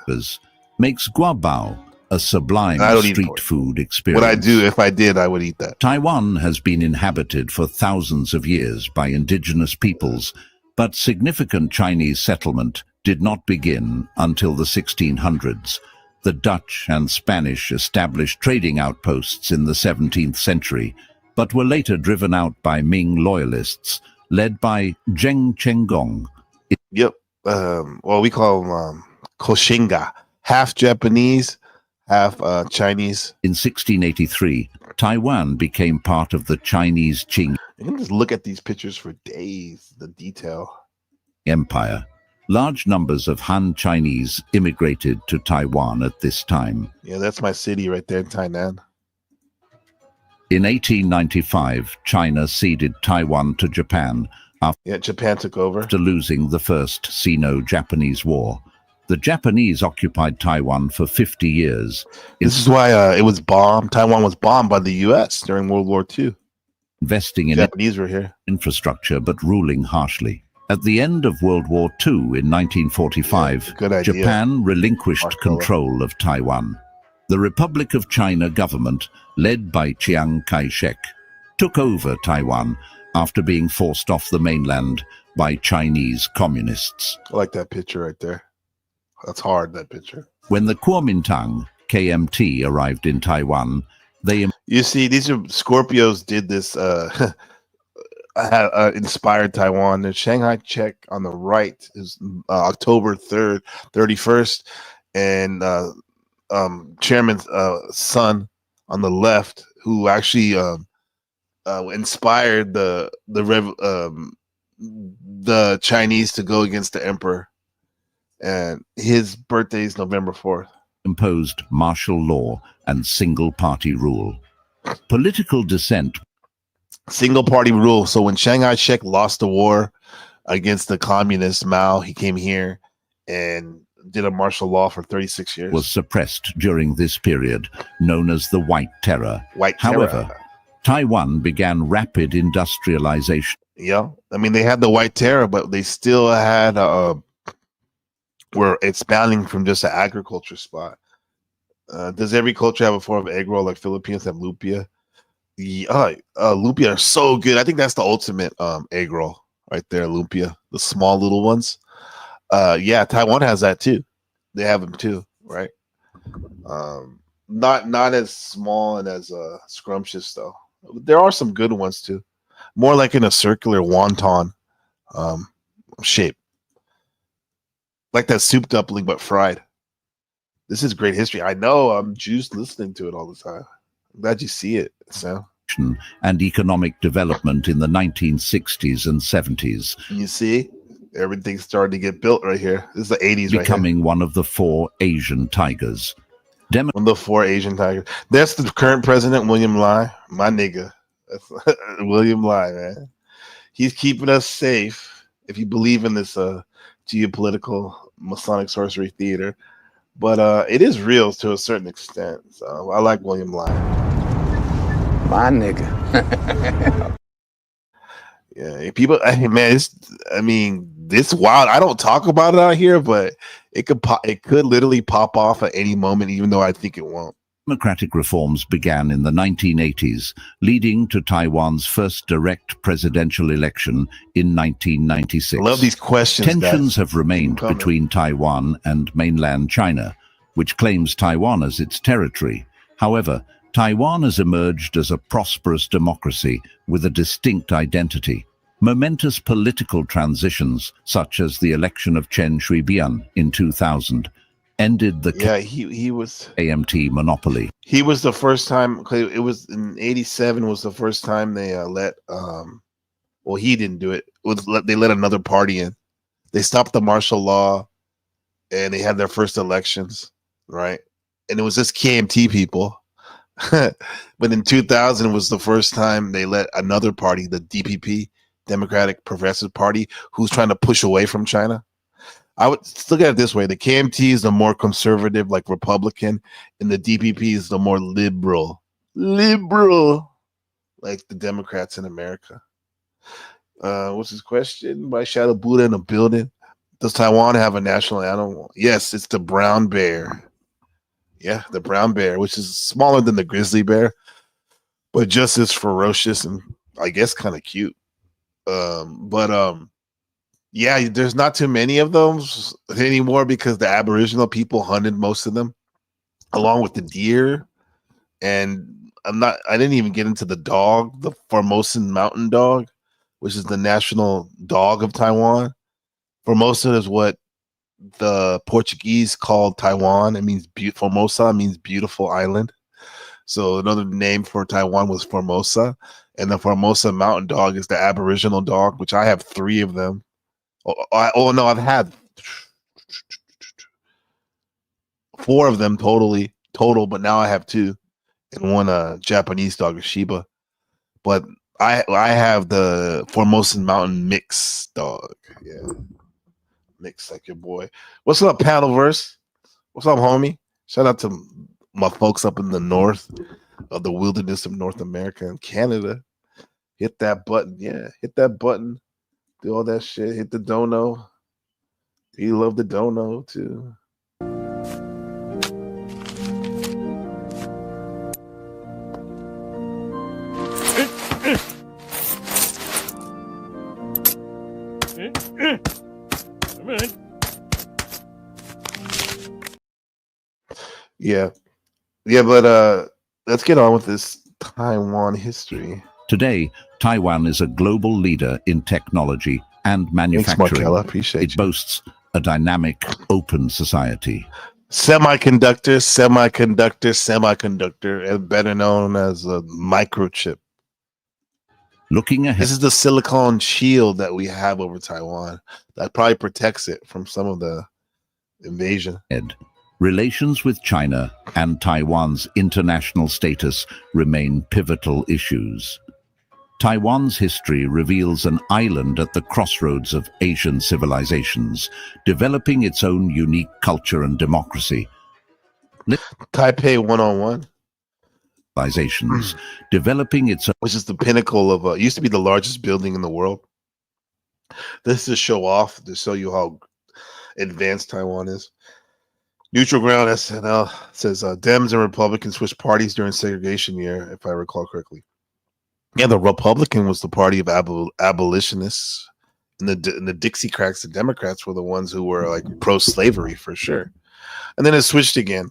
makes guabao a sublime
I don't eat
street
pork.
food experience.
What I do, if I did, I would eat that.
Taiwan has been inhabited for thousands of years by indigenous peoples, but significant Chinese settlement did not begin until the 1600s. The Dutch and Spanish established trading outposts in the 17th century, but were later driven out by Ming loyalists, led by Zheng Chenggong.
Yep. Well, we call them Koshinga, half Japanese, half Chinese.
In 1683, Taiwan became part of the Chinese Qing
You can just look at these pictures for days. The detail.
Empire. Large numbers of Han Chinese immigrated to Taiwan at this time.
Yeah, that's my city right there in Tainan.
In 1895, China ceded Taiwan to Japan
Yeah, Japan took over.
after losing the First Sino-Japanese War. The Japanese occupied Taiwan for 50 years,
This is why it was bombed. Taiwan was bombed by the U.S. during World War II.
investing in
Japanese were here.
infrastructure but ruling harshly. At the end of World War II in 1945,
Good idea.
Japan relinquished
Marshmallow.
control of Taiwan. The Republic of China government, led by Chiang Kai-shek, took over Taiwan after being forced off the mainland by Chinese communists.
I like that picture right there. That's hard, that picture.
When the Kuomintang, KMT, arrived in Taiwan, they
You see, these are Scorpios did this inspired Taiwan. The Shanghai check on the right is October 3rd, 31st, and Chairman's son on the left, who actually inspired the Chinese to go against the emperor. And his birthday is November 4th.
imposed martial law and single-party rule. Political dissent
Single party rule. So when Shanghai Shek lost the war against the communist Mao, he came here and did a martial law for 36 years.
was suppressed during this period, known as the White Terror.
White Terror.
However, Taiwan began rapid industrialization
Yeah, I mean they had the White Terror, but they still had we're expanding from just an agriculture spot. Does every culture have a form of egg roll like Philippines have lumpia? Yeah, lumpia are so good. I think that's the ultimate egg roll right there, lumpia, the small little ones. Yeah, Taiwan has that too. They have them too, right? Not as small and as scrumptious though. There are some good ones too. More like in a circular wonton shape, like that soup dumpling but fried. This is great history. I know. I'm just listening to it all the time. I'm glad you see it, Sam.
And economic development in the 1960s and 70s.
You see, everything started to get built right here. This is the 80s,
becoming
right here.
one of the 4 Asian tigers.
One of the 4 Asian tigers. That's the current president, William Lai, my nigga. That's William Lai, man. He's keeping us safe. If you believe in this geopolitical Masonic sorcery theater. But it is real to a certain extent. So I like William Lai.
My nigga.
Yeah, people, man, this wild. I don't talk about it out here, but it could literally pop off at any moment, even though I think it won't.
Democratic reforms began in the 1980s, leading to Taiwan's first direct presidential election in 1996.
I love these questions.
Tensions have remained between Taiwan and mainland China, which claims Taiwan as its territory. However, Taiwan has emerged as a prosperous democracy with a distinct identity. Momentous political transitions, such as the election of Chen Shui-bian in 2000, ended the
he was
AMT monopoly.
He was the first time. It was in '87 was the first time they let well, he didn't do it. They let another party in. They stopped the martial law, and they had their first elections, right? And it was just KMT people. But in 2000 was the first time they let another party, the DPP, Democratic Progressive Party, who's trying to push away from China. I would look at it this way: the KMT is the more conservative, like Republican, and the DPP is the more liberal, like the Democrats in America. What's his question? By Shadow Buddha in a building. Does Taiwan have a national animal? Yes, it's the brown bear. Yeah, the brown bear, which is smaller than the grizzly bear, but just as ferocious and I guess kind of cute. Yeah, there's not too many of those anymore because the Aboriginal people hunted most of them, along with the deer. And I didn't even get into the dog, the Formosan mountain dog, which is the national dog of Taiwan. Formosa is what the Portuguese called Taiwan. It means Formosa means beautiful island. So another name for Taiwan was Formosa, and the Formosa mountain dog is the Aboriginal dog, which I have 3 of them. No, I've had 4 of them total, but now I have 2, and 1 Japanese dog, a Shiba. But I have the Formosan mountain mix dog. Yeah, mix like your boy. What's up, Paddleverse? What's up, homie? Shout out to my folks up in the north of the wilderness of North America and Canada. Hit that button, yeah. Hit that button. Do all that shit. Hit the dono. You love the dono too. Yeah, but let's get on with this Taiwan history.
Today, Taiwan is a global leader in technology and manufacturing.
Thanks, Markella. Appreciate
it. Boasts a dynamic, open society.
Semiconductor, and better known as a microchip.
Looking ahead,
this is the silicon shield that we have over Taiwan that probably protects it from some of the invasion.
Relations with China and Taiwan's international status remain pivotal issues. Taiwan's history reveals an island at the crossroads of Asian civilizations, developing its own unique culture and democracy.
Taipei 101.
Civilizations, developing its own...
Which is the pinnacle of... used to be the largest building in the world. This is to show off, to show you advanced Taiwan is. Neutral Ground SNL says Dems and Republicans switched parties during segregation year, if I recall correctly. Yeah, the Republican was the party of abolitionists, and the Dixiecrats, the Democrats, were the ones who were like pro-slavery for sure. And then it switched again,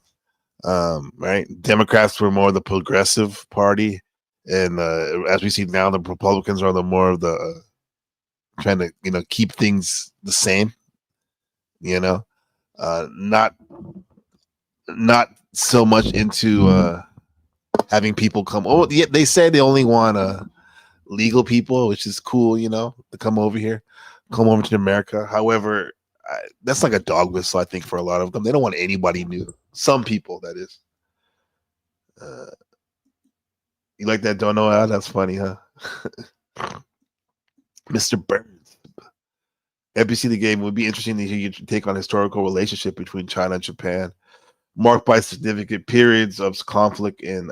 right? Democrats were more the progressive party, and as we see now, the Republicans are the more of the trying to keep things the same. Not so much into having people come. Oh, yeah, they say they only want legal people, which is cool, to come over here, come over to America. However, that's like a dog whistle, I think, for a lot of them. They don't want anybody new. Some people, that is. You like that? Don't know how? That's funny, huh? Mr. Burns. NBC The Game would be interesting to hear your take on historical relationship between China and Japan, marked by significant periods of conflict and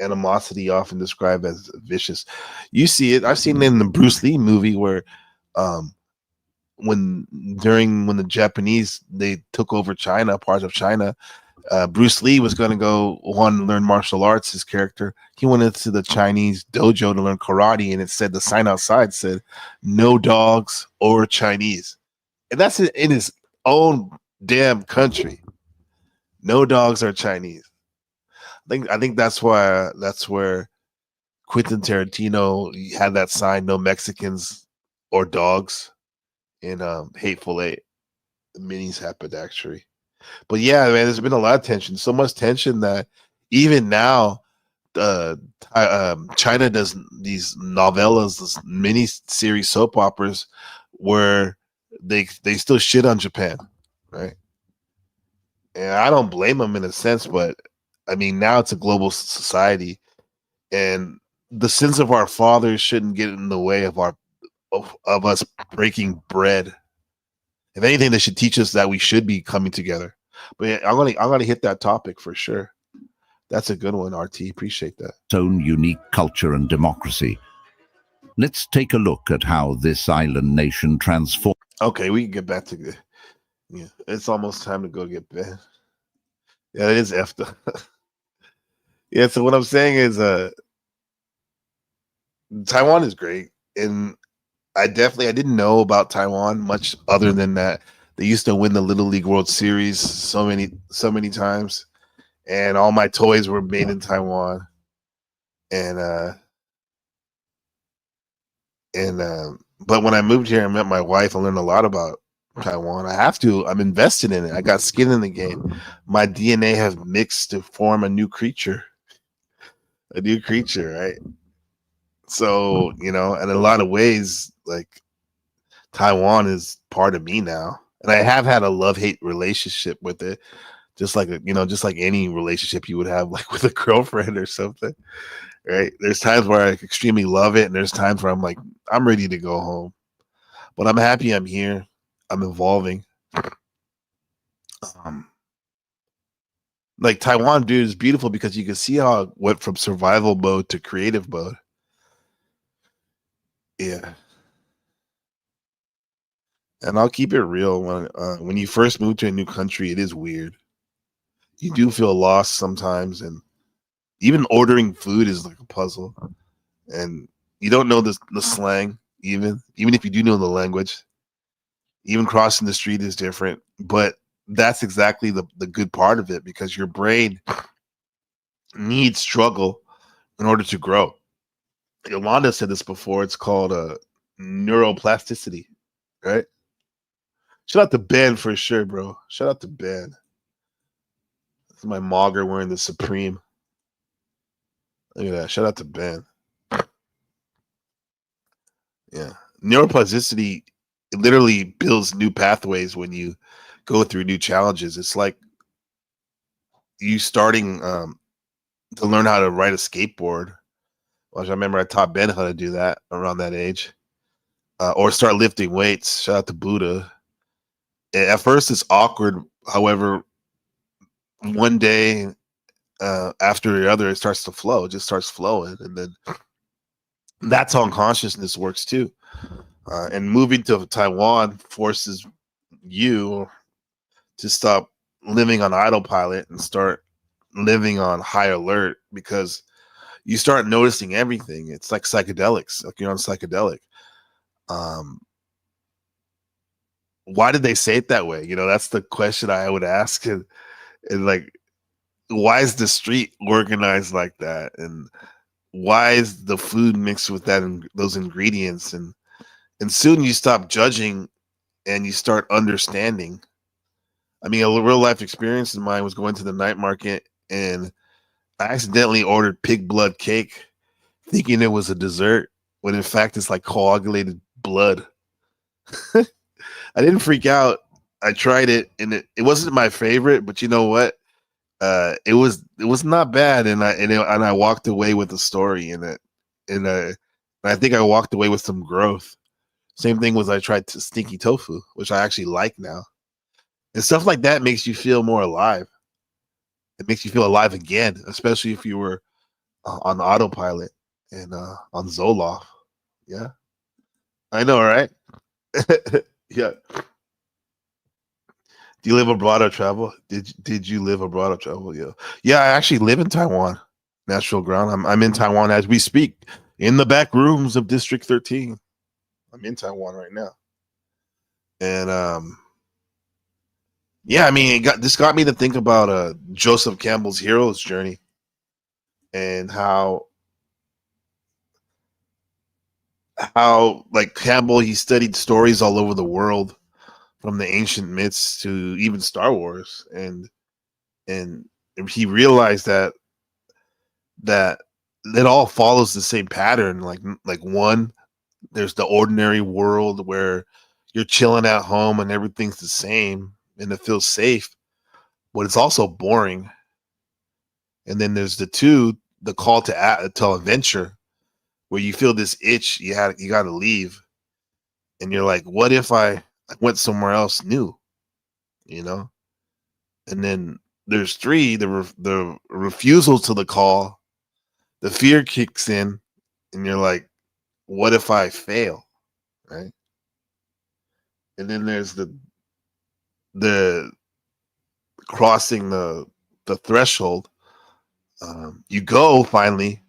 animosity, often described as vicious. You see it. I've seen it in the Bruce Lee movie where when the Japanese, they took over China, parts of China, Bruce Lee was going to go want to learn martial arts. His character, he went into the Chinese dojo to learn karate, and it said, the sign outside said, "No dogs or Chinese," and that's in his own damn country. No dogs or Chinese. I think that's where Quentin Tarantino had that sign, "No Mexicans or dogs," in Hateful Eight. The minis happened actually. But yeah, man, there's been a lot of tension. So much tension that even now, China does these novellas, this mini series soap operas, where they still shit on Japan, right? And I don't blame them in a sense, but I mean, now it's a global society, and the sins of our fathers shouldn't get in the way of us breaking bread. If anything, they should teach us that we should be coming together. But yeah, I'm gonna hit that topic for sure. That's a good one, RT. Appreciate that.
Its own unique culture and democracy. Let's take a look at how this island nation transformed.
Okay, we can get back to the. Yeah, it's almost time to go get bed. Yeah, it is after. Yeah, so what I'm saying is, Taiwan is great, and I didn't know about Taiwan much other than that they used to win the Little League World Series so many times, and all my toys were made in Taiwan, but when I moved here, I met my wife. I learned a lot about Taiwan. I have to. I'm invested in it. I got skin in the game. My DNA have mixed to form a new creature, right? So, in a lot of ways, like, Taiwan is part of me now. And I have had a love-hate relationship with it, just like any relationship you would have, like with a girlfriend or something, right? There's times where I extremely love it, and there's times where I'm like, I'm ready to go home. But I'm happy I'm here. I'm evolving. Like, Taiwan, dude, is beautiful because you can see how it went from survival mode to creative mode. Yeah. And I'll keep it real. When you first move to a new country, it is weird. You do feel lost sometimes, and even ordering food is like a puzzle. And you don't know the slang, even if you do know the language. Even crossing the street is different. But that's exactly the good part of it, because your brain needs struggle in order to grow. Yolanda said this before. It's called neuroplasticity, right? Shout out to Ben for sure, bro. Shout out to Ben. This is my mogger wearing the Supreme. Look at that. Shout out to Ben. Yeah. Neuroplasticity, it literally builds new pathways when you go through new challenges. It's like you starting to learn how to ride a skateboard. Well, I remember I taught Ben how to do that around that age. Or start lifting weights. Shout out to Buddha. At first, it's awkward. However, one day after the other, it starts to flow. It just starts flowing. And then that's how consciousness works too. And moving to Taiwan forces you to stop living on autopilot and start living on high alert, because you start noticing everything. It's like psychedelics, like you're on psychedelic. Why did they say it that way? That's the question I would ask. And like, why is the street organized like that? And why is the food mixed with that and those ingredients? And soon you stop judging and you start understanding. I mean, a real life experience of mine was going to the night market, and I accidentally ordered pig blood cake thinking it was a dessert, when in fact it's like coagulated blood. I didn't freak out. I tried it, and it wasn't my favorite, but you know what? It was not bad, and I walked away with a story in it, and I think I walked away with some growth. Same thing was I tried stinky tofu, which I actually like now, and stuff like that makes you feel more alive. It makes you feel alive again, especially if you were on autopilot and on Zoloft. Yeah, I know, right? Yeah. Do you live abroad or travel? Did you live abroad or travel? Yeah. I actually live in Taiwan, natural ground. I'm in Taiwan as we speak, in the back rooms of District 13. I'm in Taiwan right now, and yeah, I mean, this got me to think about Joseph Campbell's hero's journey, and how like Campbell, he studied stories all over the world, from the ancient myths to even Star Wars, and he realized that it all follows the same pattern. Like one, there's the ordinary world where you're chilling at home and everything's the same and it feels safe, but it's also boring. And then there's the call to adventure, where you feel this itch, you got to leave, and you're like, what if I went somewhere else new, And then there's 3, the refusal to the call, the fear kicks in, and you're like, what if I fail, right? And then there's the crossing the threshold. You go finally,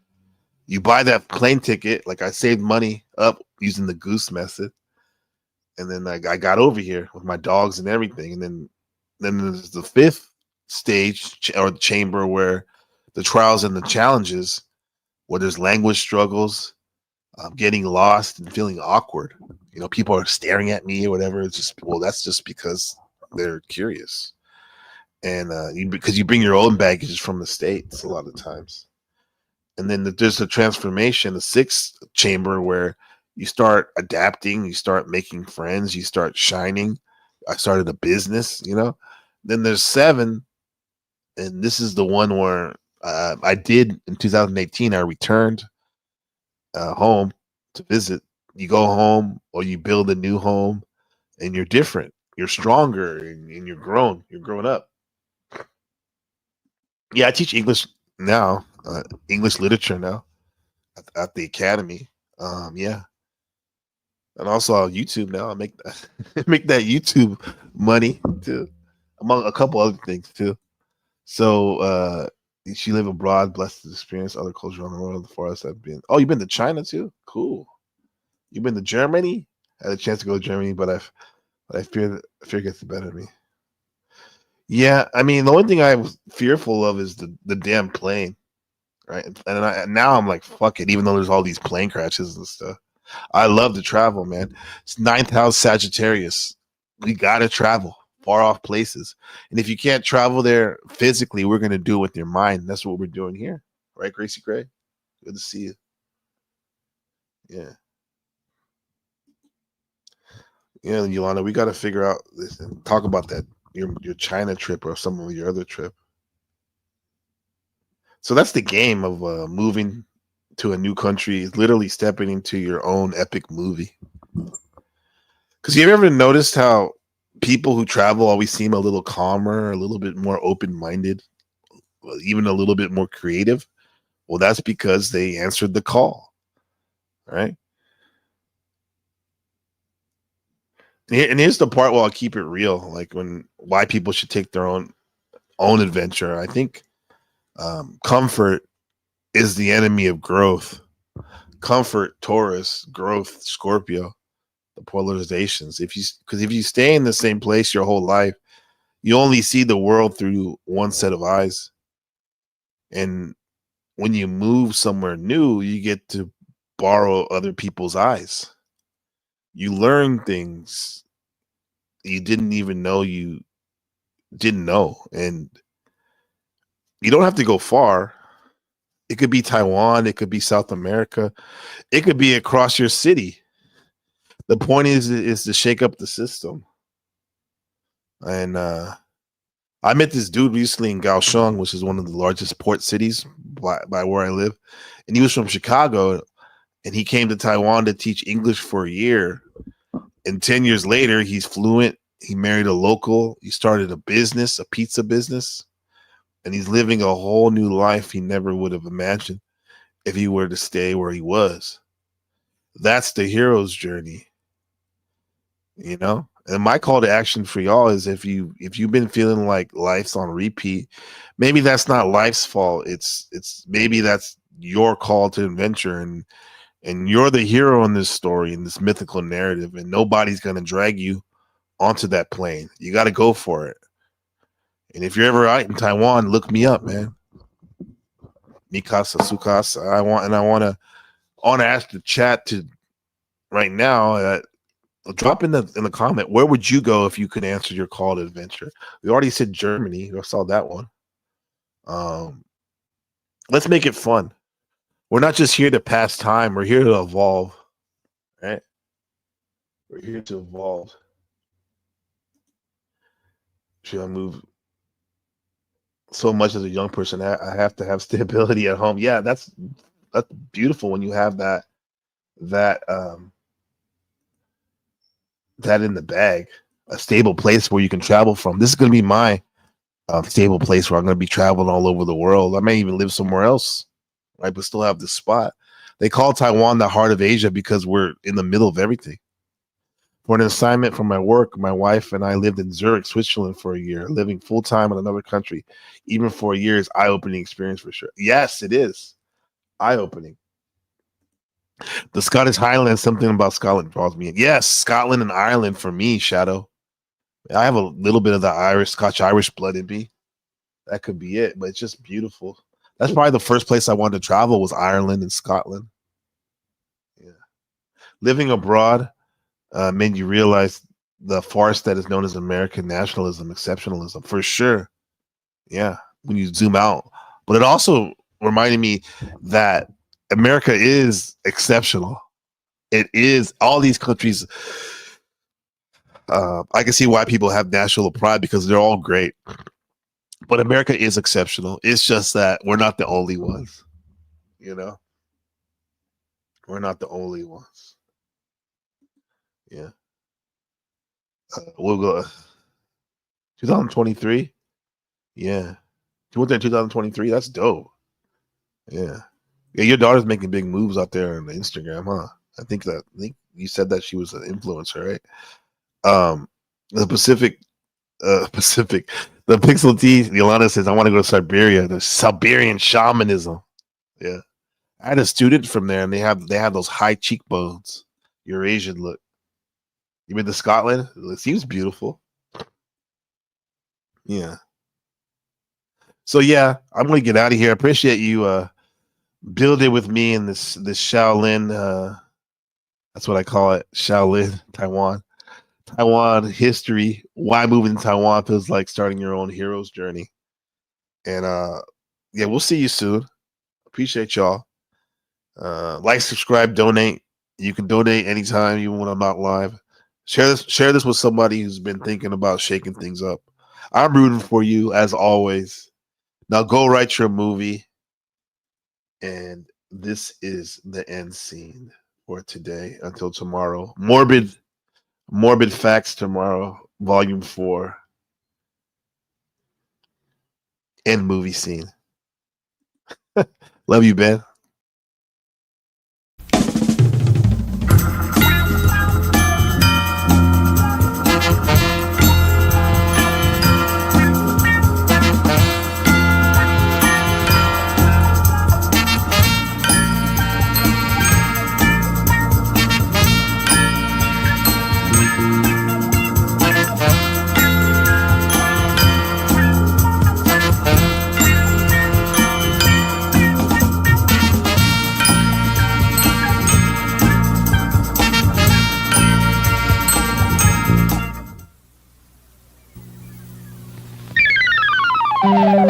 you buy that plane ticket. Like, I saved money up using the goose method, and then I got over here with my dogs and everything. And then there's the 5th stage or chamber, where the trials and the challenges, where there's language struggles, getting lost and feeling awkward. People are staring at me or whatever. It's just, well, that's just because they're curious, and because you bring your own baggage from the States a lot of times. And then there's the transformation, the 6th chamber, where you start adapting, you start making friends, you start shining. I started a business, Then there's 7, and this is the one where I did in 2018. I returned home to visit. You go home, or you build a new home, and you're different. You're stronger, and you're grown. You're growing up. Yeah, I teach English now, English literature now at the academy. Yeah, and also on YouTube now. I make that make that YouTube money too, among a couple other things too. So she live abroad, blessed to experience other cultures around the world. The farthest I've been. Oh, you've been to China too? Cool. You've been to Germany? I had a chance to go to Germany, but I fear gets the better of me. Yeah, I mean, the only thing I was fearful of is the damn plane, right? And now I'm like, fuck it. Even though there's all these plane crashes and stuff, I love to travel, man. It's 9th house Sagittarius. We gotta travel far off places, and if you can't travel there physically, we're gonna do it with your mind. That's what we're doing here, right, Gracie Gray? Good to see you. Yeah. Yeah, Yolanda, we got to figure out this and talk about that, your China trip or some of your other trip. So that's the game of moving to a new country, is literally stepping into your own epic movie. Because you ever noticed how people who travel always seem a little calmer, a little bit more open-minded, even a little bit more creative? Well, that's because they answered the call, right? And here's the part where I'll keep it real, like why people should take their own adventure. I think comfort is the enemy of growth. Comfort, Taurus, growth, Scorpio, the polarizations. Because if you stay in the same place your whole life, you only see the world through one set of eyes. And when you move somewhere new, you get to borrow other people's eyes. You learn things you didn't even know you didn't know. And you don't have to go far. It could be Taiwan. It could be South America. It could be across your city. The point is to shake up the system. And I met this dude recently in Kaohsiung, which is one of the largest port cities by where I live. And he was from Chicago. And he came to Taiwan to teach English for a year. And 10 years later, he's fluent. He married a local. He started a business, a pizza business. And he's living a whole new life he never would have imagined if he were to stay where he was. That's the hero's journey. You know? And my call to action for y'all is if you've been feeling like life's on repeat, maybe that's not life's fault. It's maybe that's your call to adventure, and you're the hero in this story, in this mythical narrative, and nobody's going to drag you onto that plane. You got to go for it. And if you're ever out in Taiwan, look me up, man. Mikasa, Sukasa. I want to ask the chat to right now. Drop in the comment. Where would you go if you could answer your call to adventure? We already said Germany. I saw that one. Let's make it fun. We're not just here to pass time. We're here to evolve. Right? We're here to evolve. Should I move so much as a young person? I have to have stability at home. Yeah, that's beautiful when you have that in the bag, a stable place where you can travel from. This is going to be my stable place where I'm going to be traveling all over the world. I may even live somewhere else, right? But still have this spot. They call Taiwan the heart of Asia because we're in the middle of everything. For an assignment from my work, my wife and I lived in Zurich, Switzerland for a year. Living full-time in another country, even for a year, is eye-opening experience for sure. Yes, it is eye-opening. The Scottish Highlands, something about Scotland draws me in. Yes, Scotland and Ireland for me, Shadow. I have a little bit of the Scotch-Irish blood in me. That could be it, but it's just beautiful. That's probably the first place I wanted to travel was Ireland and Scotland. Yeah. Living abroad made you realize the farce that is known as American nationalism, exceptionalism, for sure. Yeah, when you zoom out. But it also reminded me that America is exceptional. It is. All these countries, I can see why people have national pride because they're all great. But America is exceptional. It's just that we're not the only ones. You know? We're not the only ones. Yeah. We'll go 2023. Yeah. You went there in 2023? That's dope. Yeah. Yeah, your daughter's making big moves out there on Instagram, huh? I think you said that she was an influencer, right? The Pacific, the Pixel T, Yolanda says, I want to go to Siberia. The Siberian shamanism. Yeah. I had a student from there, and they have those high cheekbones, Eurasian look. You been to Scotland? It seems beautiful. Yeah. So yeah, I'm gonna get out of here. I appreciate you building with me in this Shaolin. That's what I call it, Shaolin, Taiwan. Taiwan history. Why moving to Taiwan feels like starting your own hero's journey. And yeah, we'll see you soon. Appreciate y'all. Like, subscribe, donate. You can donate anytime, even when I'm not live. Share this with somebody who's been thinking about shaking things up. I'm rooting for you as always. Now go write your movie. And this is the end scene for today. Until tomorrow. Morbid Facts tomorrow, Volume 4. End movie scene. Love you, Ben.
Bye.